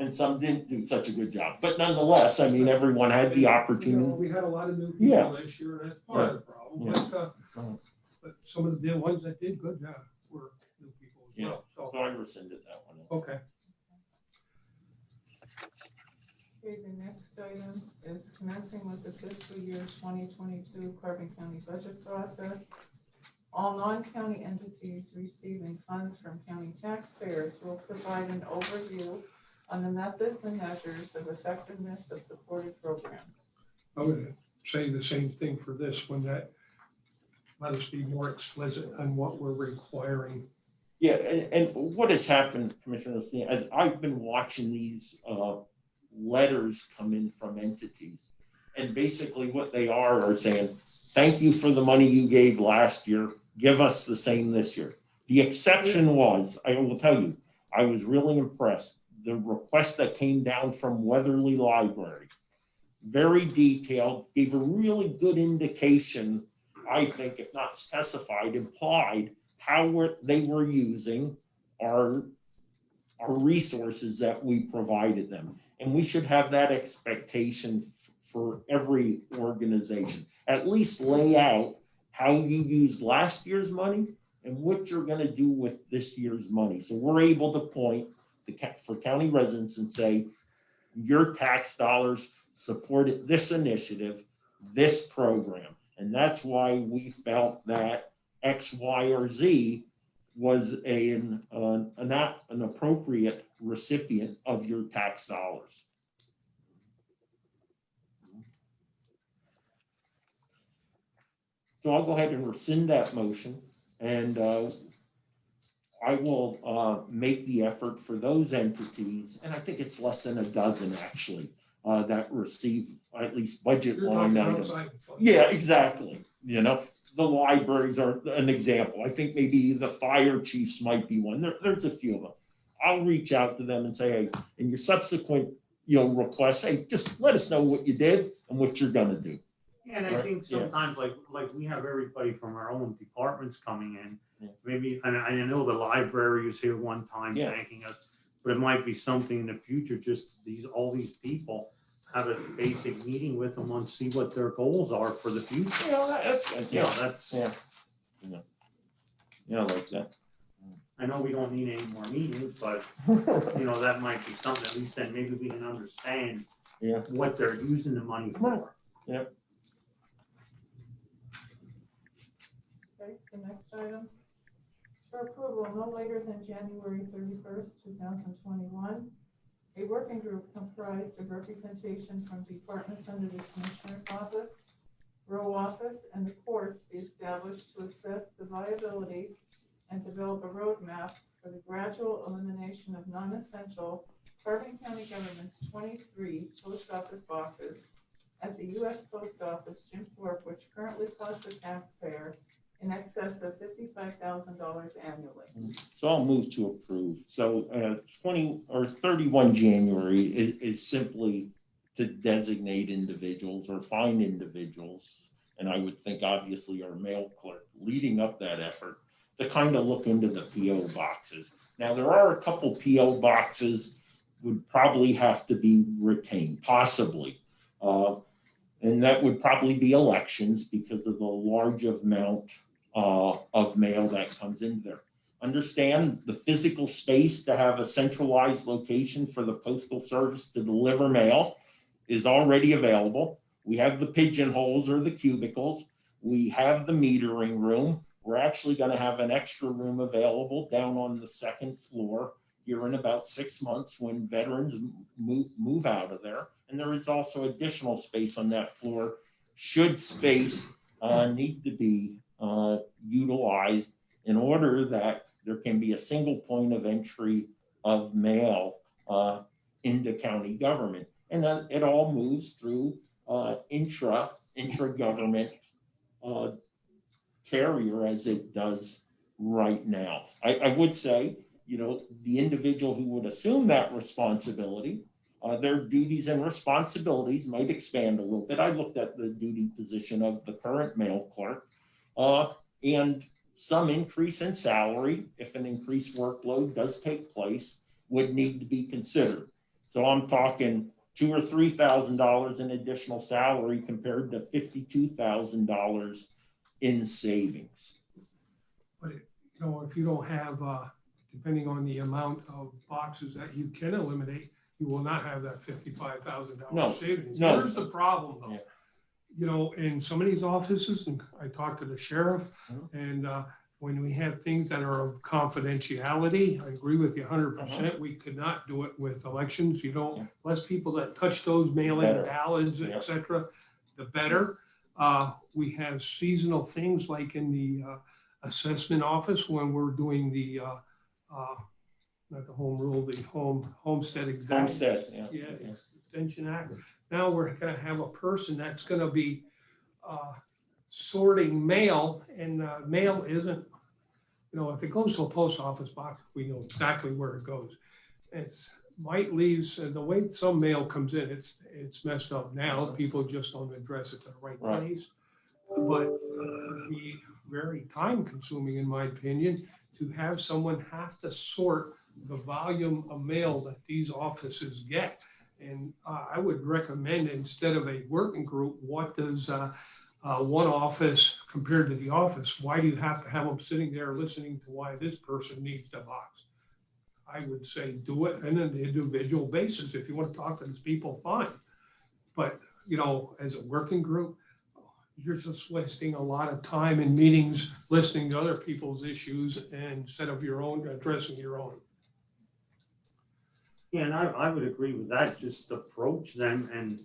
And some didn't do such a good job, but nonetheless, I mean, everyone had the opportunity.
You know, we had a lot of new people this year, and that's part of the problem.
Yeah.
But some of the ones that did good job were new people as well.
So I rescinded that one.
Okay.
Okay, the next item is commencing with the fiscal year 2022 Carbon County budget process. All non-county entities receiving funds from county taxpayers will provide an overview on the methods and measures of effectiveness of supported programs.
I would say the same thing for this one, that let us be more explicit on what we're requiring.
Yeah, and what has happened, Commissioner Steen, I've been watching these letters come in from entities. And basically what they are saying, thank you for the money you gave last year. Give us the same this year. The exception was, I will tell you, I was really impressed. The request that came down from Weatherly Library, very detailed, gave a really good indication, I think, if not specified, implied how they were using our resources that we provided them. And we should have that expectation for every organization. At least lay out how you used last year's money and what you're going to do with this year's money. So we're able to point for county residents and say, your tax dollars supported this initiative, this program. And that's why we felt that X, Y, or Z was an appropriate recipient of your tax dollars. So I'll go ahead and rescind that motion, and I will make the effort for those entities, and I think it's less than a dozen actually, that receive at least budget
You're
line
talking
items.
outside.
Yeah, exactly. You know, the libraries are an example. I think maybe the fire chiefs might be one. There's a few of them. I'll reach out to them and say, hey, in your subsequent, requests, hey, just let us know what you did and what you're gonna do.
Yeah, and I think sometimes like we have everybody from our own departments coming in.
Yeah.
Maybe, and I know the library was here one time
Yeah.
thanking us, but it might be something in the future, just all these people, have a basic meeting with them and see what their goals are for the future.
That's good.
You know, that's,
Yeah, like that.
I know we don't need any more meetings, but that might be something, at least then maybe we can understand
Yeah.
what they're using the money for.
Okay, the next item. For approval, no later than January 31st, 2021, a working group comprised of representation from departments under the Commissioner's Office, Row Office, and the courts be established to assess the viability and develop a roadmap for the gradual elimination of non-essential Carbon County government's 23 post office boxes at the U.S. Post Office, Jim Thorpe, which currently costs the taxpayer in excess of $55,000 annually.
So I'll move to approve. So 31 January is simply to designate individuals or find individuals. And I would think obviously our mail clerk leading up that effort to kind of look into the PO boxes. Now there are a couple PO boxes would probably have to be retained, possibly. And that would probably be elections because of the large amount of mail that comes in there. Understand the physical space to have a centralized location for the Postal Service to deliver mail is already available. We have the pigeonholes or the cubicles. We have the metering room. We're actually going to have an extra room available down on the second floor here in about 6 months when veterans move out of there. And there is also additional space on that floor should space need to be utilized in order that there can be a single point of entry of mail into county government. And then it all moves through intra-government carrier as it does right now. I would say, the individual who would assume that responsibility, their duties and responsibilities might expand a little bit. I looked at the duty position of the current mail clerk, and some increase in salary, if an increased workload does take place, would need to be considered. So I'm talking $2,000 or $3,000 in additional salary compared to $52,000 in savings.
But if you don't have, depending on the amount of boxes that you can eliminate, you will not have that $55,000 savings.
No.
Here's the problem though.
Yeah.
In some of these offices, and I talked to the sheriff,
Mhm.
and when we have things that are of confidentiality, I agree with you 100%. We could not do it with elections.
Yeah.
Less people that touch those mail-in
Better.
ballots,
Yeah.
et cetera, the better. We have seasonal things like in the assessment office when we're doing the, not the home rule, the homestead exemption.
Homestead,
Extension Act. Now we're gonna have a person that's gonna be sorting mail, and mail isn't, if it goes to a post office box, we know exactly where it goes. It's might leaves, the way some mail comes in, it's messed up now. People just don't address it to the right
Right.
place. But it would be very time consuming, in my opinion, to have someone have to sort the volume of mail that these offices get. And I would recommend, instead of a working group, what does one office compared to the office? Why do you have to have them sitting there listening to why this person needs the box? I would say do it on an individual basis. If you want to talk to these people, fine. But, as a working group, you're just wasting a lot of time in meetings, listening to other people's issues instead of your own, addressing your own.
Yeah, and I would agree with that, just approach them and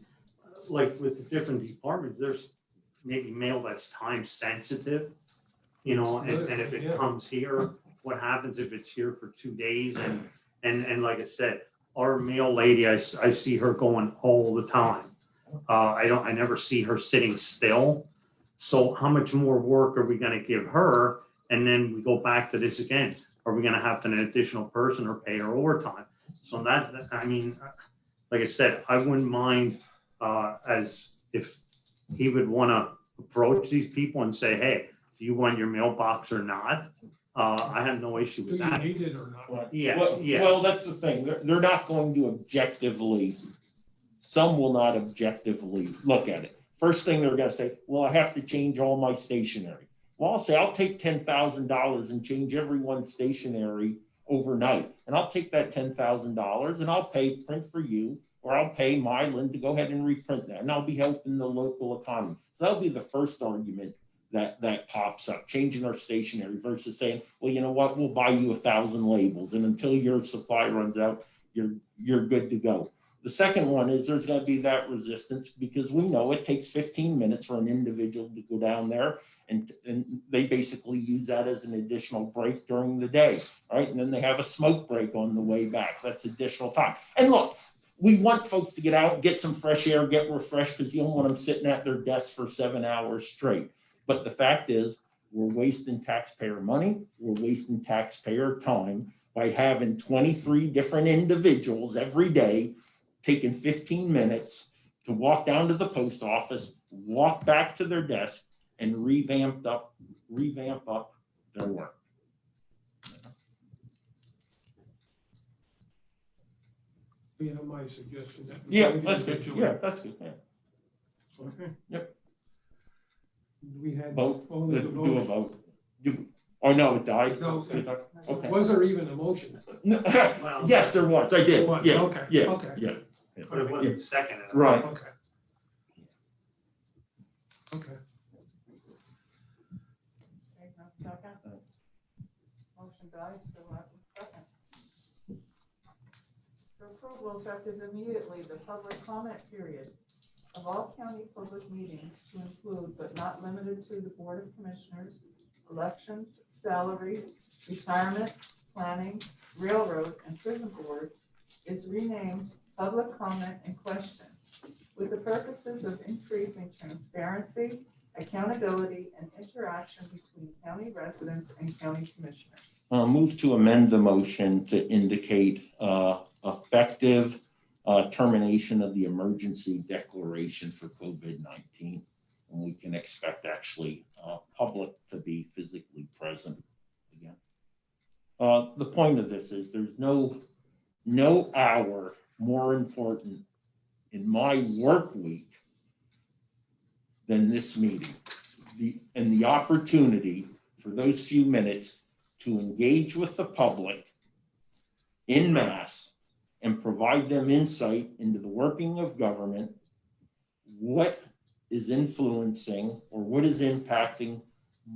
like with the different departments, there's maybe mail that's time sensitive. And if
Yeah.
it comes here, what happens if it's here for 2 days? And like I said, our mail lady, I see her going all the time. I never see her sitting still. So how much more work are we gonna give her? And then we go back to this again. Are we gonna have an additional person or pay her overtime? So like I said, I wouldn't mind as if he would wanna approach these people and say, hey, do you want your mailbox or not? I have no issue
Do
with
you
that.
need it or not?
Yeah,
Well,
yeah.
well, that's the thing. They're not going to objectively, some will not objectively look at it. First thing they're gonna say, well, I have to change all my stationery. Well, I'll say, I'll take $10,000 and change everyone's stationery overnight. And I'll take that $10,000 and I'll pay print for you, or I'll pay Mylan to go ahead and reprint that. And I'll be helping the local economy. So that'll be the first argument that pops up, changing our stationery versus saying, well, you know what, we'll buy you 1,000 labels, and until your supply runs out, you're good to go. The second one is there's going to be that resistance because we know it takes 15 minutes for an individual to go down there, and they basically use that as an additional break during the day, right? And then they have a smoke break on the way back. That's additional time. And look, we want folks to get out and get some fresh air, get refreshed, because you don't want them sitting at their desks for 7 hours straight. But the fact is, we're wasting taxpayer money, we're wasting taxpayer time by having 23 different individuals every day taking 15 minutes to walk down to the post office, walk back to their desk, and revamp up their work.
You know, my suggestion that. we
Yeah,
do it
that's good.
individually.
Yeah, that's good. Yeah.
Okay.
Yep.
We had.
Vote.
only the
Do a
vote.
vote. Oh, no, it died.
No,
It died? Okay.
Was there even a motion?
No,
Well,
yes, there was. I did.
Was,
Yeah.
okay,
Yeah.
okay.
Yeah.
But it wasn't seconded.
Right.
Okay. Okay.
Okay, no second. Motion dies, so we'll have a second. For approval effective immediately, the public comment period of all county public meetings to include but not limited to the Board of Commissioners, elections, salary, retirement, planning, railroad, and prison board is renamed public comment and question with the purposes of increasing transparency, accountability, and interaction between county residents and county commissioners.
Move to amend the motion to indicate effective termination of the emergency declaration for COVID-19. And we can expect actually public to be physically present again. The point of this is there's no hour more important in my work week than this meeting. The opportunity for those few minutes to engage with the public en masse and provide them insight into the working of government, what is influencing or what is impacting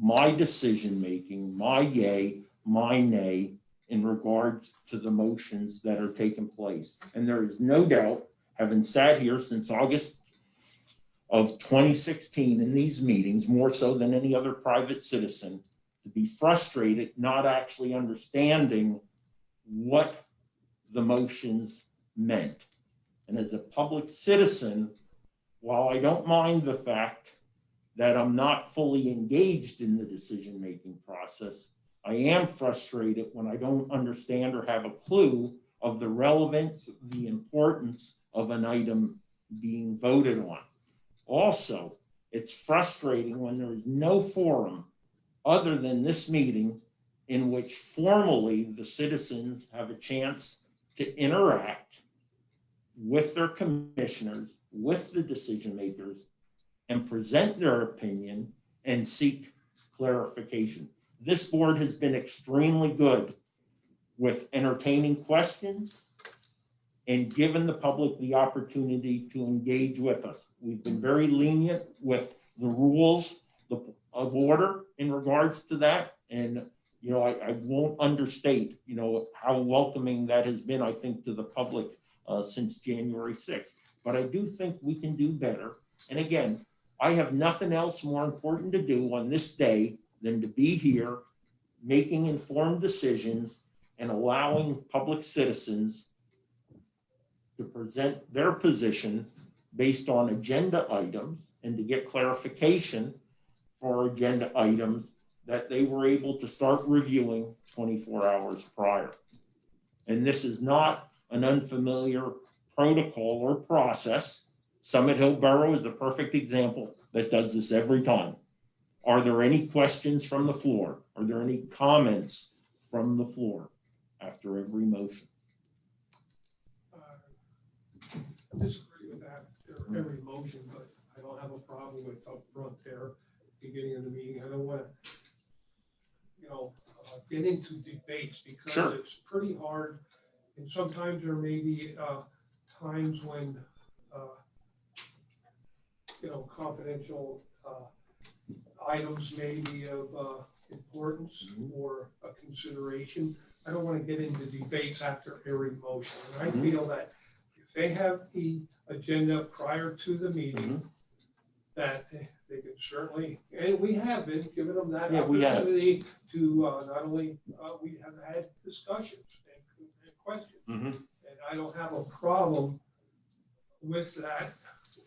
my decision-making, my yay, my nay, in regards to the motions that are taking place. And there is no doubt, having sat here since August of 2016 in these meetings, more so than any other private citizen, to be frustrated, not actually understanding what the motions meant. And as a public citizen, while I don't mind the fact that I'm not fully engaged in the decision-making process. I am frustrated when I don't understand or have a clue of the relevance, the importance of an item being voted on. Also, it's frustrating when there is no forum other than this meeting in which formally the citizens have a chance to interact with their commissioners, with the decision makers, and present their opinion and seek clarification. This board has been extremely good with entertaining questions and given the public the opportunity to engage with us. We've been very lenient with the rules of order in regards to that. And, you know, I won't understate, you know, how welcoming that has been, I think, to the public since January 6th. But I do think we can do better. And again, I have nothing else more important to do on this day than to be here, making informed decisions and allowing public citizens to present their position based on agenda items and to get clarification for agenda items that they were able to start reviewing 24 hours prior. And this is not an unfamiliar protocol or process. Summit Hill Borough is a perfect example that does this every time. Are there any questions from the floor? Are there any comments from the floor after every motion?
I disagree with that, every motion, but I don't have a problem with up front there, beginning of the meeting. I don't want to, you know, get into debates because
Sure.
it's pretty hard. And sometimes there may be times when, you know, confidential items may be of importance or a consideration. I don't want to get into debates after every motion. And I feel that if they have the agenda prior to the meeting, that they can certainly, and we have been giving them that
Yeah, we have.
opportunity to not only, we have had discussions and questions. And I don't have a problem with that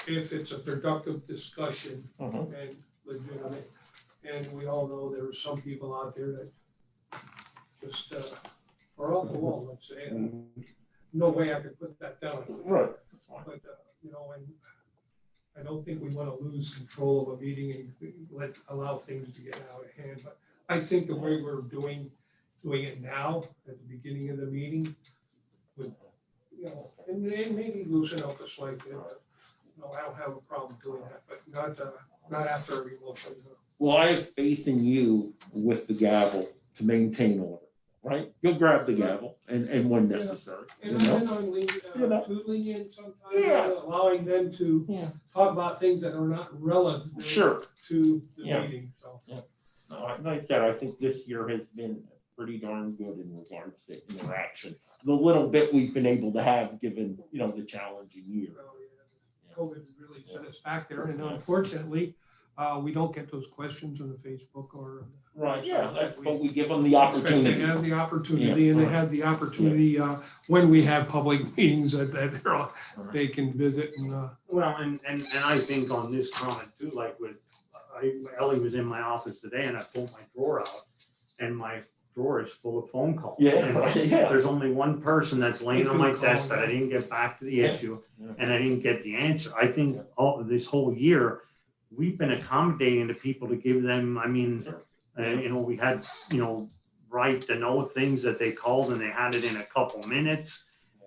if it's a productive discussion and legitimate. And we all know there are some people out there that just are off the wall, let's say. No way I could put that down.
Right.
But, you know, and I don't think we want to lose control of a meeting and allow things to get out of hand. But I think the way we're doing it now at the beginning of the meeting would, you know, and maybe loosen up a slight bit. But, you know, I don't have a problem doing that, but not after every motion.
Well, I have faith in you with the gavel to maintain order, right? You'll grab the gavel and when necessary.
And
You
I've
know?
been on
You know?
too lenient sometimes,
Yeah.
allowing them to
Yeah.
talk about things that are not relevant
Sure.
to the
Yeah.
meeting, so.
No, like I said, I think this year has been pretty darn good in regards to interaction. The little bit we've been able to have, given, you know, the challenging year.
COVID really set us back there, and unfortunately, we don't get those questions on the Facebook or.
Right, yeah,
that's
but we give them the opportunity.
They have the opportunity,
Yeah,
and they
right.
have the opportunity, when we have public meetings that they can visit and,
Well, and I think on this comment too, like with, Ellie was in my office today and I pulled my drawer out and my drawer is full of phone calls.
Yeah,
And
right, yeah.
There's only one person that's laying on my desk that I didn't get back to the
Yeah.
issue
Yeah.
and I didn't get the answer. I think
Yeah.
this whole year, we've been accommodating to people to give them, I mean,
Sure.
you know, we had, you know, right to know things that they called and they had it in a couple minutes.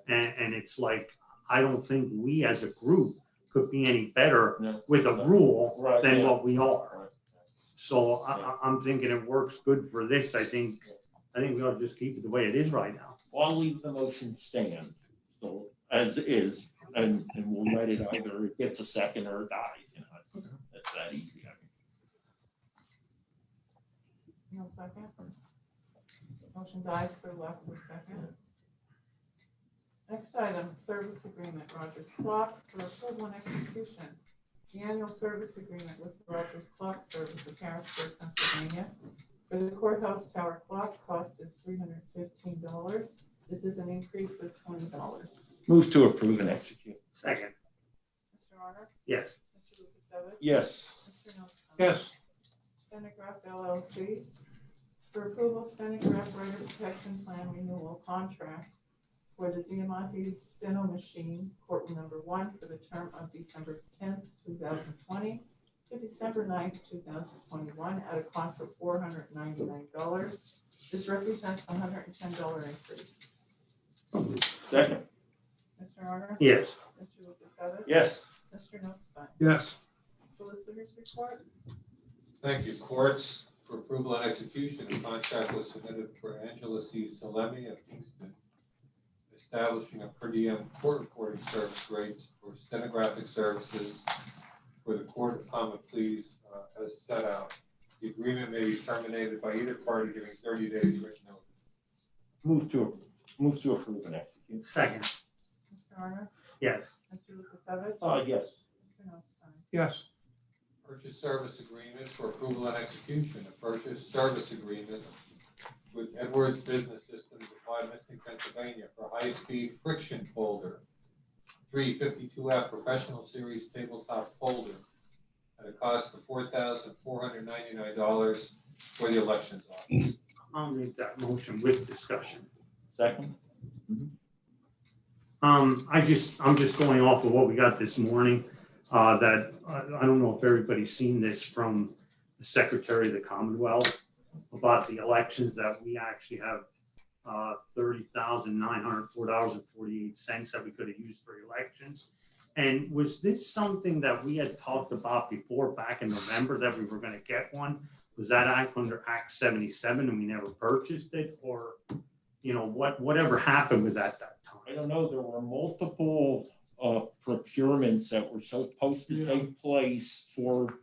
And it's like, I don't think we as a group could be any better
No.
with a rule
Right,
than
yeah.
what we are.
Right.
So I'm thinking it works good for this. I think we ought to just keep it the way it is right now.
Well, I'll leave the motion stand, so as is, and we'll let it either it gets a second or it dies, you know, it's that easy. I mean.
No second? Motion dies for lack of a second. Next item, service agreement, Rogers Clock for approval and execution. The annual service agreement with Rogers Clock Service of Harrisburg, Pennsylvania. For the courthouse tower clock, cost is $315. This is an increase of $20.
Move to approve and execute.
Second,
Mr. Honor?
yes.
Mr. Lukasevich?
Yes.
Mr. Nostine? Stenograph LLC for approval Stenograph Writer Protection Plan Renewal Contract for the Diamante Steno Machine, court number 1, for the term of December 10th, 2020 to December 9th, 2021, at a cost of $499. This represents a $110 increase.
Second.
Mr. Honor?
Yes.
Mr. Lukasevich?
Yes.
Mr. Notstein?
Yes.
Solicitors report?
Thank you. Courts, for approval and execution, a contract was submitted for Angela C. Salemi of Kingston, establishing a per diem court reporting service rates for stenographic services for the Court of Common Pleas as set out. The agreement may be terminated by either party giving 30 days written notice.
Move to approve and execute.
Second.
Mr. Honor?
Yes.
Mr. Lukasevich?
Yes.
Mr. Notstein?
Yes.
Purchase service agreement for approval and execution. A purchase service agreement with Edwards Business Systems of Wyomissing, Pennsylvania for high-speed friction folder, 352F professional series tabletop folder at a cost of $4,499 for the elections office.
I'll make that motion with discussion.
Second.
I'm just going off of what we got this morning, that, I don't know if everybody's seen this from the Secretary of the Commonwealth about the elections, that we actually have $30,904.48 that we could have used for elections. And was this something that we had talked about before back in November, that we were gonna get one? Was that act under Act 77 and we never purchased it, or, you know, whatever happened with that time?
I don't know, there were multiple procurements that were supposed to take place for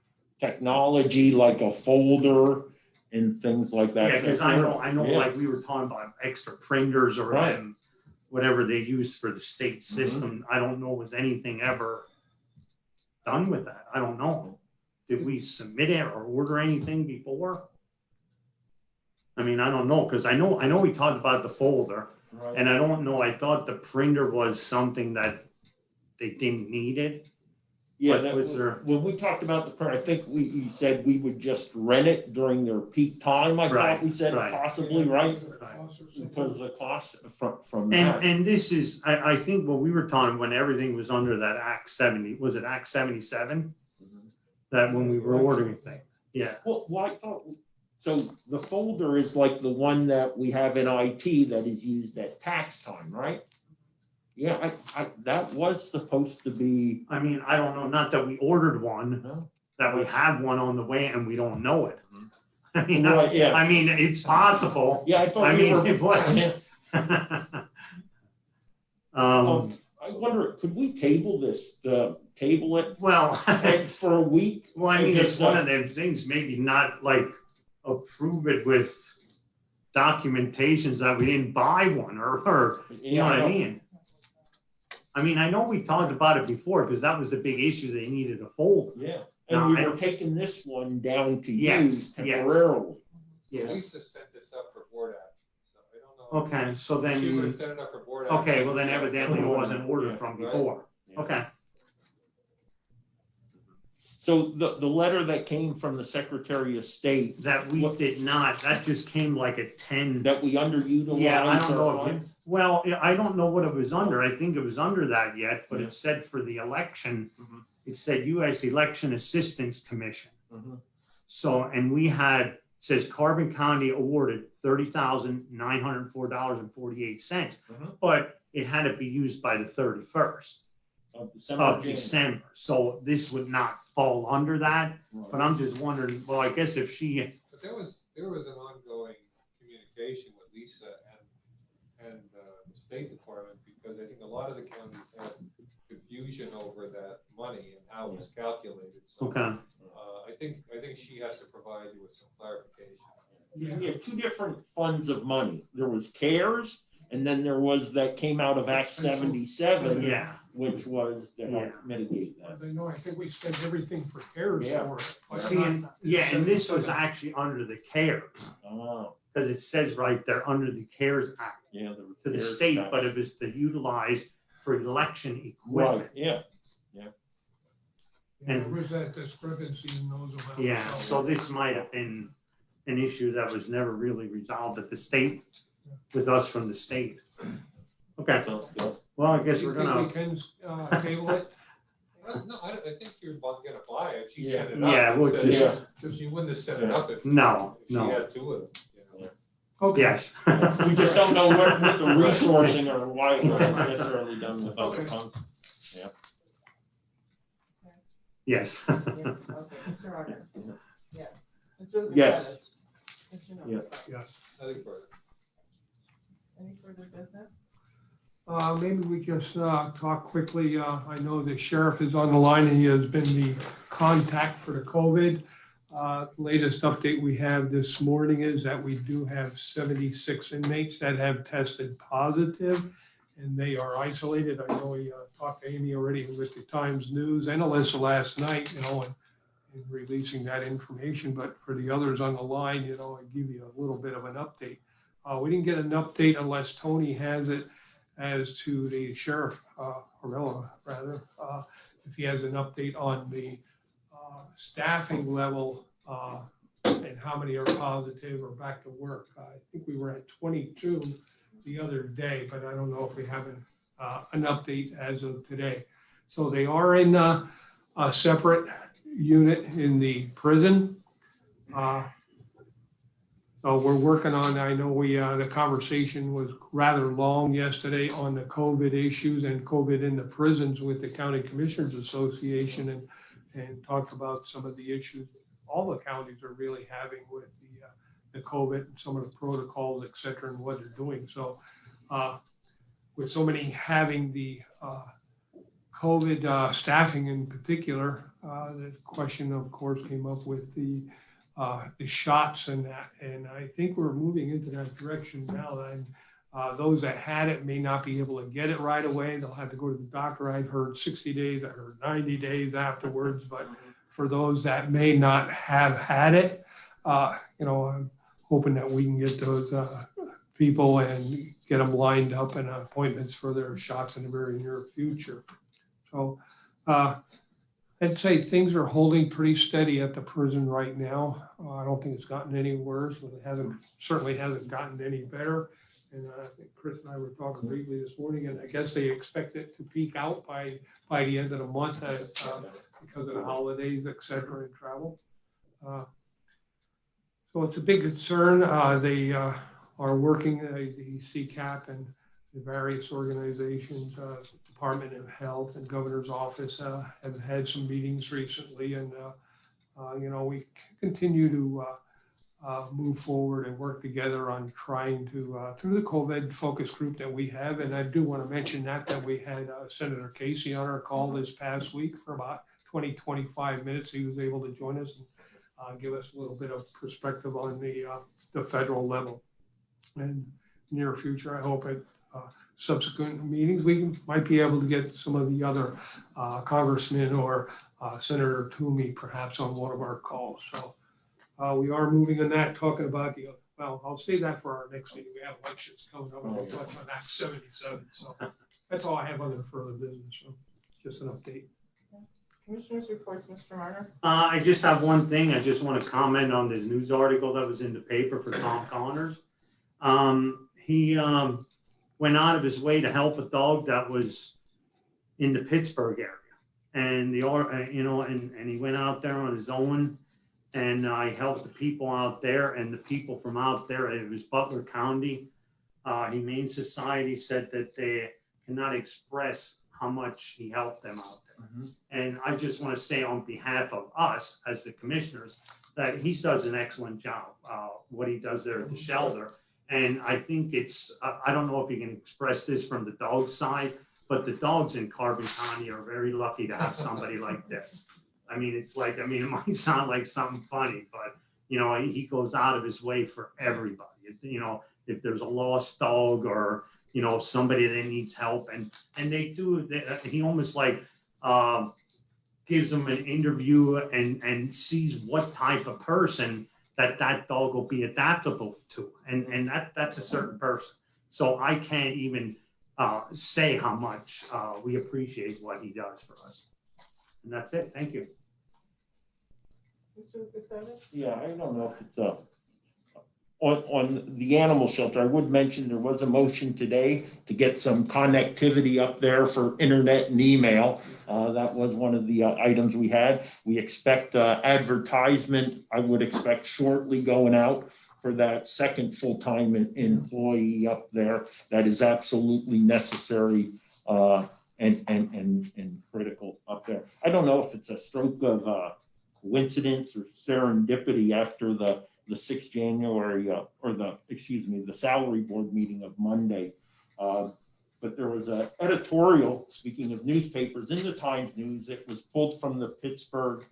technology, like a folder and things like that.
Yeah, because I know,
Yeah.
like we were talking about extra printers or
Right.
whatever they use for the state system. I don't know, was anything ever done with that? I don't know. Did we submit it or order anything before? I mean, I don't know, because I know we talked about the folder,
Right.
and I don't know, I thought the printer was something that they didn't need it.
Yeah,
But
that
was
was,
there-
when we talked about the print, I think you said we would just rent it during their peak time, I
Right,
thought we said
right.
possibly, right?
Right.
Because of the cost from that.
And this is, I think what we were talking, when everything was under that Act 70, was it Act 77?
Mhm.
That when we were ordering things, yeah.
Well, I thought, so the folder is like the one that we have in IT that is used at tax time, right? Yeah, that was supposed to be,
I mean, I don't know, not that we ordered one,
no?
that we have one on the way and we don't know it.
Mhm.
I mean,
Right, yeah.
I mean, it's possible.
Yeah, I
I
thought we
mean,
were.
it was.
Yeah.
Um,
I wonder, could we table table it
well,
for a week?
well, I mean,
Just,
it's one of them things, maybe not like approve it with documentations that we didn't buy one, or, you know what I mean? I mean, I know we talked about it before, because that was the big issue, they needed a folder.
Yeah,
No,
and we
I
were
don't-
taking this one down to
Yes,
use
yes.
temporarily.
Yes.
Lisa set this up for board action, so I don't know.
Okay, so
She would have
then,
set it up for board action.
okay, well then evidently it wasn't ordered from
Right.
before.
Yeah.
Okay,
So the letter that came from the Secretary of State
that we did not, that just came like at 10.
that we underutilized.
Yeah, I don't know
our
if
funds?
Well, I don't know what it was under. I think it was under that yet, but
Yeah.
it said for the election,
Mhm.
it said US Election Assistance Commission.
Mhm.
So, and we had, it says Carbon County awarded $30,904.48,
Mhm.
but it had to be used by the 31st
Of December.
of
January.
December. So this would not fall under that,
Right.
but I'm just wondering, well, I guess if she,
But there was an ongoing communication with Lisa and the State Department, because I think a lot of the counties had confusion over that money and how it was calculated. So
okay.
I think she has to provide you with some clarification.
We had two different funds of money. There was CARES, and then there was that came out of Act 77,
Yeah,
which was to help
Yeah.
mitigate that.
I know, I think we spent everything for CARES
Yeah.
for it. but
see,
not-
and, yeah, and this was actually under the CARES.
Oh,
Because it says right there, under the CARES Act
yeah. there was
to the
CARES
state,
tax.
but it was to utilize for election
Right,
equipment.
yeah.
And there was that discrepancy in those amounts.
Yeah, so this might have been an issue that was never really resolved at the state, with us from the state. Okay,
Sounds good.
well, I
Do
guess
you
we're
think
gonna,
we can table it?
No, I think you're gonna buy it. She
Yeah.
set it up.
Yeah, we'll
Instead
just-
of- She wouldn't have set it up if.
No,
if She
no.
had two of them. You know.
Okay.
yes.
We just don't know what the resourcing or why it's not necessarily done with other
Okay.
funds.
Yes.
Yeah, okay, Mr. Arner? Yes. Mr.
Yes.
Lukasevich? Mr.
Yeah.
Notestein?
Yes.
Nothing further.
Any further business?
Maybe we just talk quickly. I know the sheriff is on the line and he has been the contact for the COVID. Latest update we have this morning is that we do have 76 inmates that have tested positive and they are isolated. I know we talked to Amy already with the Times News and Alyssa last night, and releasing that information. But for the others on the line, I give you a little bit of an update. We didn't get an update unless Tony has it as to the sheriff, Orella rather, if he has an update on the staffing level and how many are positive or back to work. I think we were at 22 the other day, but I don't know if we have an update as of today. So they are in a separate unit in the prison. So we're working on, I know the conversation was rather long yesterday on the COVID issues and COVID in the prisons with the County Commissioners Association and talked about some of the issues all the counties are really having with the COVID and some of the protocols, et cetera, and what they're doing. So with so many having the COVID staffing in particular, the question of course came up with the shots and that, and I think we're moving into that direction now. And those that had it may not be able to get it right away. They'll have to go to the doctor. I've heard 60 days, I heard 90 days afterwards, but for those that may not have had it, I'm hoping that we can get those people and get them lined up and appointments for their shots in the very near future. So I'd say things are holding pretty steady at the prison right now. I don't think it's gotten any worse, but it certainly hasn't gotten any better. And I think Chris and I were talking briefly this morning, and I guess they expect it to peak out by the end of the month because of the holidays, et cetera, and travel. So it's a big concern. They are working, the CCAP and the various organizations, Department of Health and Governor's Office have had some meetings recently, and we continue to move forward and work together on trying to through the COVID focus group that we have. And I do want to mention that we had Senator Casey on our call this past week for about 20-25 minutes. He was able to join us and give us a little bit of perspective on the federal level. And near future, I hope at subsequent meetings, we might be able to get some of the other congressmen or Senator Toomey perhaps on one of our calls. So we are moving on that, talking about well, I'll save that for our next meeting. We have elections coming up, and we'll touch on Act 77. So that's all I have on the further business. So just an update.
Commissioners reports, Mr. Marner?
I just have one thing. I just want to comment on this news article that was in the paper for Tom Connors. He went out of his way to help a dog that was in the Pittsburgh area, and and he went out there on his own, and I helped the people out there, and the people from out there. It was Butler County Humane Society said that they cannot express how much he helped them out there.
Mhm.
And I just want to say on behalf of us as the commissioners that he does an excellent job, what he does there at the shelter. And I think I don't know if you can express this from the dog side, but the dogs in Carbon County are very lucky to have somebody like this. I mean, it might sound like something funny, but, he goes out of his way for everybody. If there's a lost dog or, somebody that needs help and they do, he almost gives them an interview and sees what type of person that dog will be adaptable to. And that's a certain person. So I can't even say how much we appreciate what he does for us. And that's it. Thank you.
Mr. Lukasevich?
Yeah, I don't know if it's on the animal shelter, I would mention there was a motion today to get some connectivity up there for internet and email. That was one of the items we had. We expect advertisement, I would expect shortly going out for that second full-time employee up there. That is absolutely necessary and critical up there. I don't know if it's a stroke of coincidence or serendipity after the 6th January or the salary board meeting of Monday. But there was an editorial, speaking of newspapers, in the Times News. It was pulled from the Pittsburgh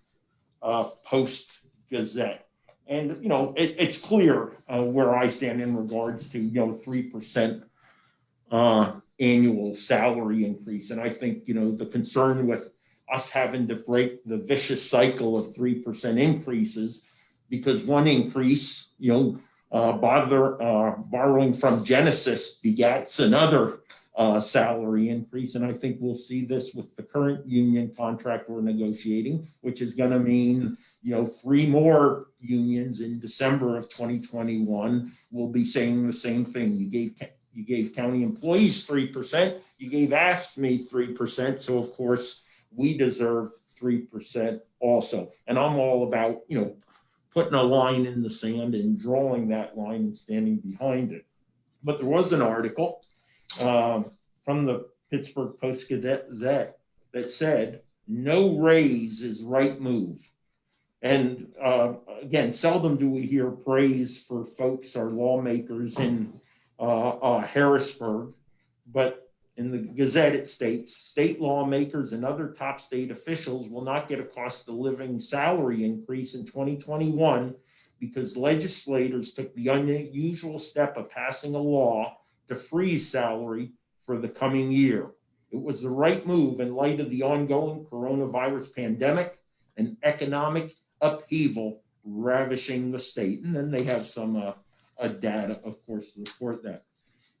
Post Gazette. And, you know, it's clear where I stand in regards to, 3% annual salary increase. And I think, the concern with us having to break the vicious cycle of 3% increases, because one increase, borrowing from Genesis begats another salary increase. And I think we'll see this with the current union contract we're negotiating, which is going to mean, 3 more unions in December of 2021 will be saying the same thing. You gave county employees 3%, you gave AFSCME 3%. So of course we deserve 3% also. And I'm all about, putting a line in the sand and drawing that line and standing behind it. But there was an article from the Pittsburgh Post Gazette that said, no raise is right move. And again, seldom do we hear praise for folks or lawmakers in Harrisburg, but in the Gazette it states, state lawmakers and other top state officials will not get a cost of living salary increase in 2021 because legislators took the unusual step of passing a law to freeze salary for the coming year. It was the right move in light of the ongoing coronavirus pandemic and economic upheaval ravishing the state. And then they have some data, of course, to support that.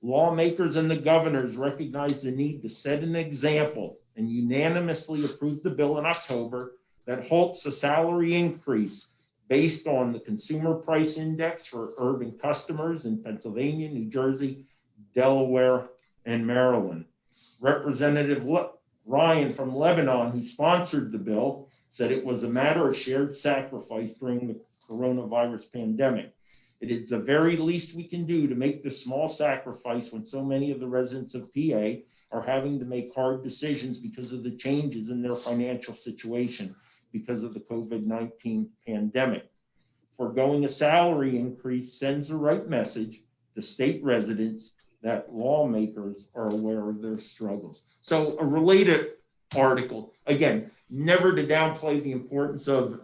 Lawmakers and the governors recognized the need to set an example and unanimously approved the bill in October that halts the salary increase based on the consumer price index for urban customers in Pennsylvania, New Jersey, Delaware, and Maryland. Representative Ryan from Lebanon, who sponsored the bill, said it was a matter of shared sacrifice during the coronavirus pandemic. It is the very least we can do to make this small sacrifice when so many of the residents of PA are having to make hard decisions because of the changes in their financial situation because of the COVID-19 pandemic. Foregoing a salary increase sends the right message to state residents that lawmakers are aware of their struggles. So a related article, again, never to downplay the importance of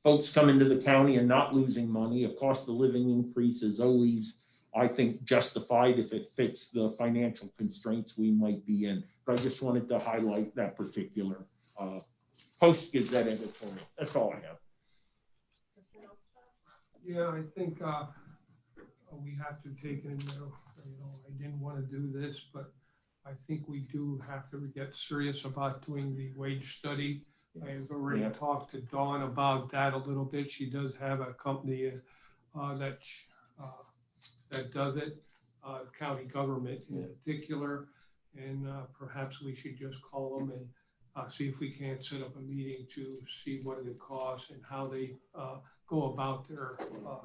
folks coming to the county and not losing money. A cost of living increase is always, I think, justified if it fits the financial constraints we might be in. But I just wanted to highlight that particular Post Gazette editorial. That's all I have.
Yeah, I think we have to take in there, I didn't want to do this, but I think we do have to get serious about doing the wage study. I've already talked to Dawn about that a little bit. She does have a company that does it, county government in particular, and perhaps we should just call them and see if we can't set up a meeting to see what it costs and how they go about their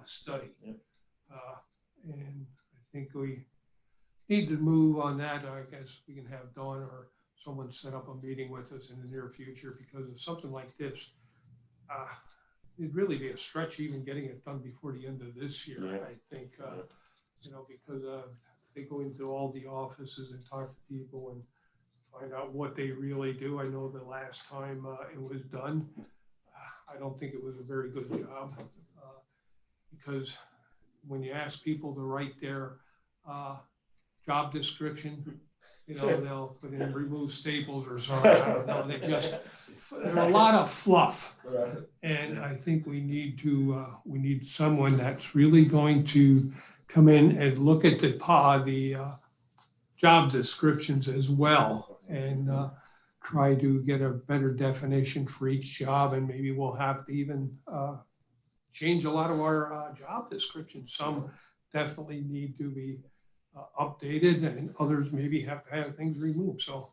study. And I think we need to move on that. I guess we can have Dawn or someone set up a meeting with us in the near future, because of something like this, it'd really be a stretch even getting it done before the end of this year.
Yeah.
I think, because they go into all the offices and talk to people and find out what they really do. I know the last time it was done, I don't think it was a very good job, because when you ask people to write their job description, they'll put in remove staples or something. I don't know. There's a lot of fluff. And I think we need someone that's really going to come in and look at the job descriptions as well, and try to get a better definition for each job, and maybe we'll have to even change a lot of our job descriptions. Some definitely need to be updated, and others maybe have to have things removed. So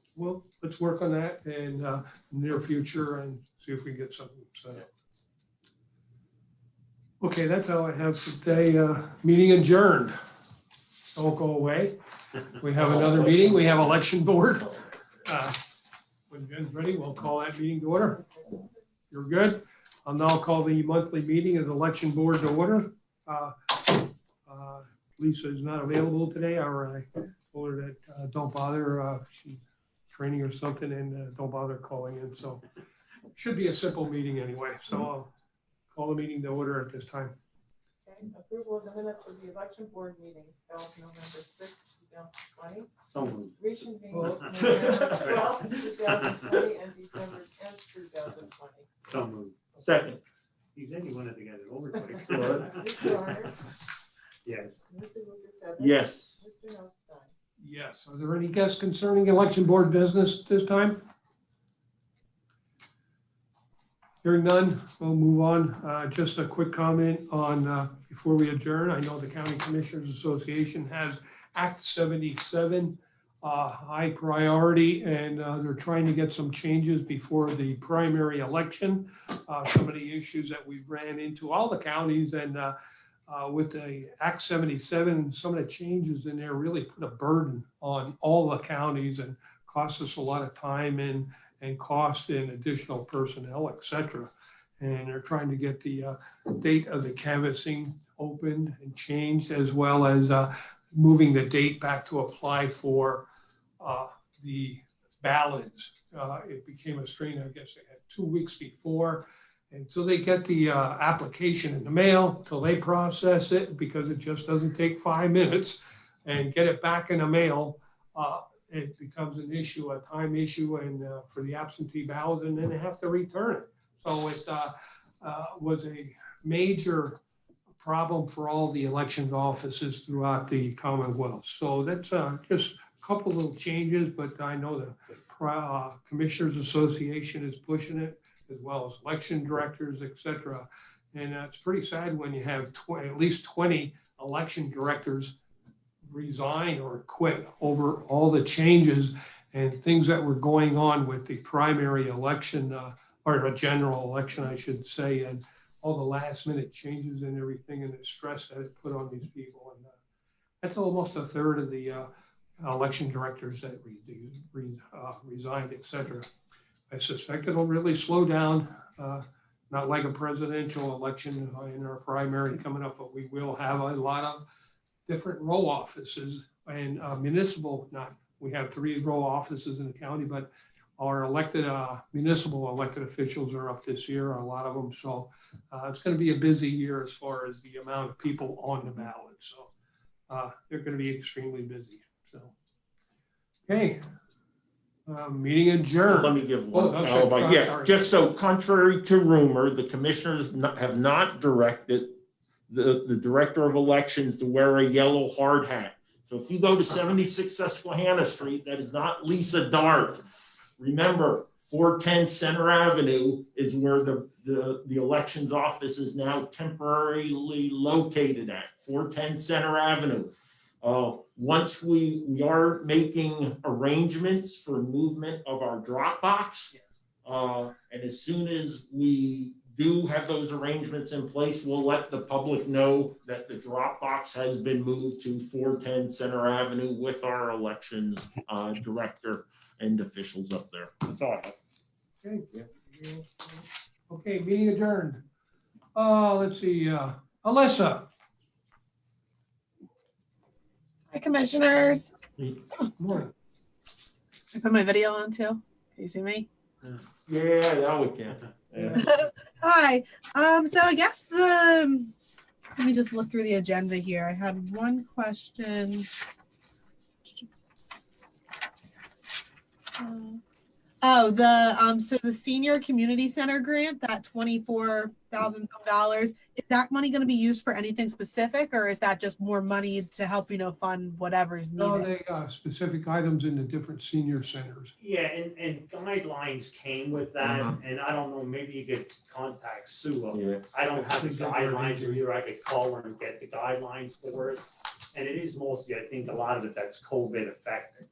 let's work on that in the near future and see if we can get something set up. Okay, that's all I have for today. Meeting adjourned. Don't go away. We have another meeting. We have election board. When Jen's ready, we'll call that meeting to order. You're good. I'll now call the monthly meeting of the election board to order. Lisa is not available today. I told her that don't bother. She's training or something, and don't bother calling in. So should be a simple meeting anyway. So I'll call the meeting to order at this time.
Okay, approval of the minutes of the election board meetings held November 6th, 2020.
So moved.
Reconvened
Well-
November 12th, 2020 and December 10th, 2020.
So moved.
Second.
He said he wanted to get it over quick.
Mr. Honor?
Yes.
Mr. Lukasevich?
Yes.
Mr. Notstein?
Yes. Are there any guests concerning election board business this time? Hearing none, we'll move on. Just a quick comment on, before we adjourn, I know the County Commissioners Association has Act 77 high priority, and they're trying to get some changes before the primary election. Some of the issues that we've ran into, all the counties, and with the Act 77, some of the changes in there really put a burden on all the counties and cost us a lot of time and cost in additional personnel, et cetera. And they're trying to get the date of the canvassing opened and changed, as well as moving the date back to apply for the ballots. It became a strain, I guess, they had 2 weeks before. Until they get the application in the mail, till they process it, because it just doesn't take 5 minutes, and get it back in the mail, it becomes an issue, a time issue, and for the absentee ballot, and then they have to return it. So it was a major problem for all the elections offices throughout the Commonwealth. So that's just a couple little changes, but I know the Commissioners Association is pushing it, as well as election directors, et cetera. And it's pretty sad when you have at least 20 election directors resign or quit over all the changes and things that were going on with the primary election, or a general election, I should say, and all the last minute changes and everything, and the stress that it put on these people. And that's almost a third of the election directors that resigned, et cetera. I suspect it'll really slow down, not like a presidential election in our primary coming up, but we will have a lot of different row offices and municipal, we have 3 row offices in the county, but our elected, municipal elected officials are up this year, a lot of them. So it's going to be a busy year as far as the amount of people on the ballot. So they're going to be extremely busy. So, okay. Meeting adjourned.
Let me give
Oh,
one
I'm
alibi.
sorry,
Yeah,
sorry.
just so contrary to rumor, the commissioners have not directed the director of elections to wear a yellow hard hat. So if you go to 76 Susquehanna Street, that is not Lisa Dart. Remember, 410 Center Avenue is where the elections office is now temporarily located at, 410 Center Avenue. Once we are making arrangements for movement of our drop box. And as soon as we do have those arrangements in place, we'll let the public know that the drop box has been moved to 410 Center Avenue with our elections director and officials up there. That's all I have.
Okay. Okay, meeting adjourned. Let's see, Alyssa.
Hi, commissioners.
Morning.
I put my video on too. Can you see me?
Yeah, now we can. Yeah.
Hi. So I guess let me just look through the agenda here. I had one question. Oh, so the senior community center grant, that $24,000, is that money going to be used for anything specific, or is that just more money to help, fund whatever's
No,
needed?
they got specific items in the different senior centers.
Yeah, and guidelines came with that, and I don't know, maybe you could contact Sue.
Yeah.
I don't have the
Think they're
guidelines, or
arranging.
either I could call her and get the guidelines for it. And it is mostly, I think, a lot of it that's COVID affected,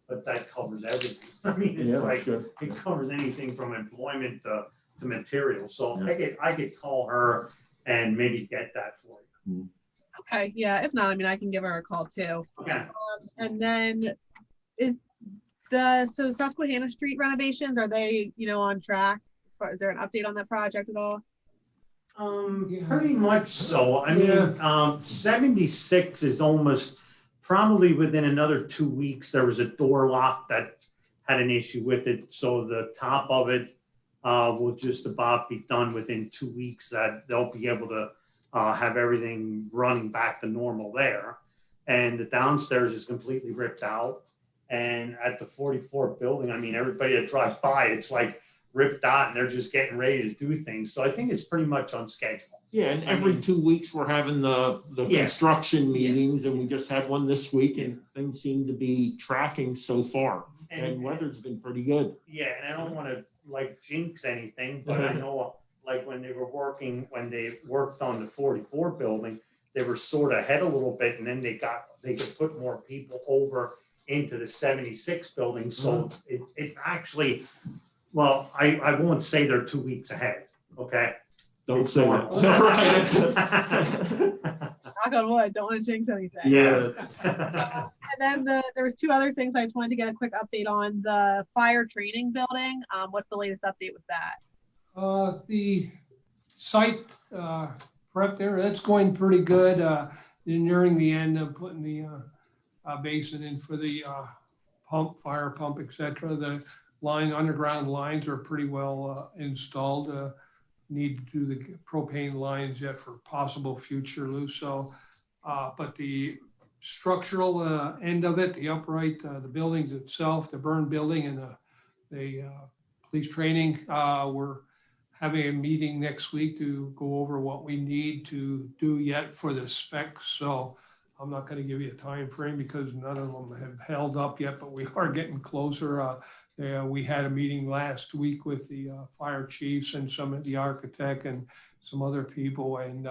but that covers everything. I mean,
Yeah,
it's
that's
like,
good.
it covers anything from employment to materials. So
Yeah.
I could call her and maybe get that for you.
Okay, yeah, if not, I can give her a call too.
Okay.
And then so the Susquehanna Street renovations, are they, on track? Is there an update on that project at all?
Yeah.
Pretty much so. I
Yeah.
mean, 76 is almost, probably within another 2 weeks, there was a door lock that had an issue with it. So the top of it will just about be done within 2 weeks, that they'll be able to have everything running back to normal there. And the downstairs is completely ripped out. And at the 44 building, I mean, everybody that drives by, it's like ripped out and they're just getting ready to do things. So I think it's pretty much on schedule.
Yeah, and every 2 weeks, we're having the
Yeah.
construction meetings, and we just had one this week, and things seem to be tracking so far. And weather's been pretty good.
Yeah, and I don't want to like jinx anything, but I know like when they worked on the 44 building, they were sort of ahead a little bit, and then they could put more people over into the 76 building. So it actually, well, I won't say they're 2 weeks ahead, okay?
Don't
It's
say
normal.
that.
Knock on wood, don't want to jinx anything.
Yeah.
And then there was two other things I just wanted to get a quick update on. The fire training building, what's the latest update with that?
The site prep there, that's going pretty good. Nearing the end of putting the basin in for the fire pump, et cetera. The underground lines are pretty well installed. Need to do the propane lines yet for possible future loose. So, but the structural end of it, the upright, the buildings itself, the burn building and the police training, we're having a meeting next week to go over what we need to do yet for the specs. So I'm not going to give you a time frame because none of them have held up yet, but we are getting closer. We had a meeting last week with the fire chiefs and some of the architect and some other people, and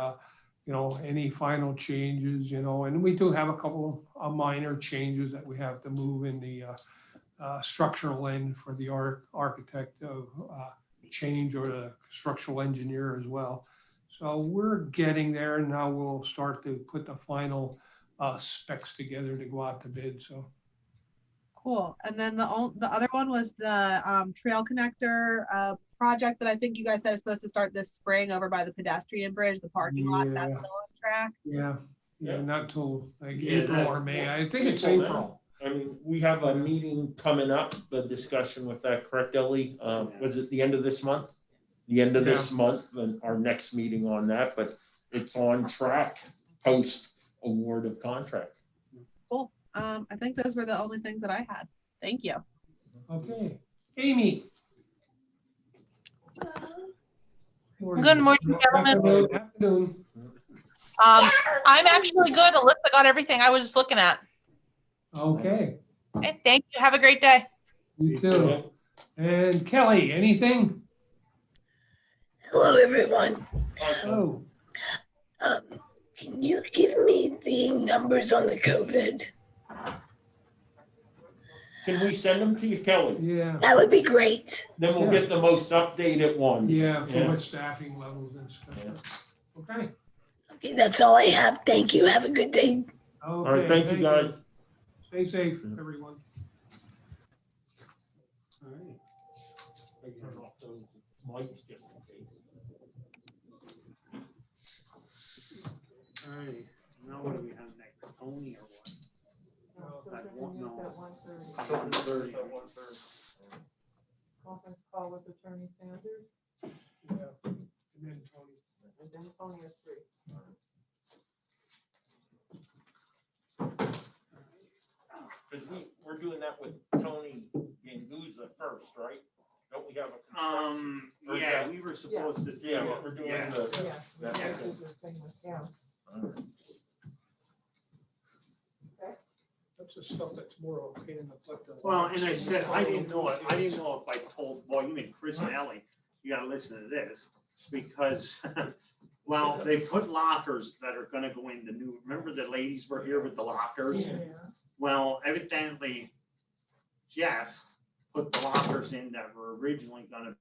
any final changes, and we do have a couple of minor changes that we have to move in the structural end for the architect change, or the structural engineer as well. So we're getting there, and now we'll start to put the final specs together to go out to bid. So
Cool. And then the other one was the trail connector project that I think you guys said is supposed to start this spring over by the pedestrian bridge, the parking lot. That's
Yeah.
still on track.
yeah, not till like
Yeah,
April
that-
or May. I think it's
April,
April.
I mean, we have a meeting coming up, the discussion with that, correct, Ellie? Was it the end of this month? The end of this month, and our next meeting on that, but it's on track post award of contract.
Cool. I think those were the only things that I had. Thank you.
Okay, Amy.
Good morning, gentlemen.
Afternoon.
I'm actually good. Alyssa got everything I was just looking at.
Okay,
Okay, thank you. Have a great day.
you too. And Kelly, anything?
Hello, everyone.
Oh,
Can you give me the numbers on the COVID?
Can we send them to you, Kelly?
yeah,
That would be great.
Then we'll get the most updated ones.
yeah, from what staffing levels and stuff. Okay.
Okay, that's all I have. Thank you. Have a good day.
All right, thank you, guys.
Stay safe, everyone. All right.
Turn off those mics just in case.
All right, now what do we have next? Tony or what? At one- no.
1:30. Conference call with Attorney Sanders,
Yeah. And then Tony.
and then Tony at 3.
Because we're doing that with Tony Ganguza first, right? Don't we have a construction? Or is
Yeah,
that-
we were supposed to.
Yeah, what we're doing
Yeah.
the.
Yeah.
that's
Yeah.
okay.
This is the thing with him.
That's the stuff that's more of a pain in the butt. than-
Well, and I said, I didn't know if I told, well, you mean Chris and Ellie, you gotta listen to this, because, well, they put lockers that are gonna go in the new, remember the ladies were here with the lockers?
Yeah.
Well, evidently Jeff put the lockers in that were originally gonna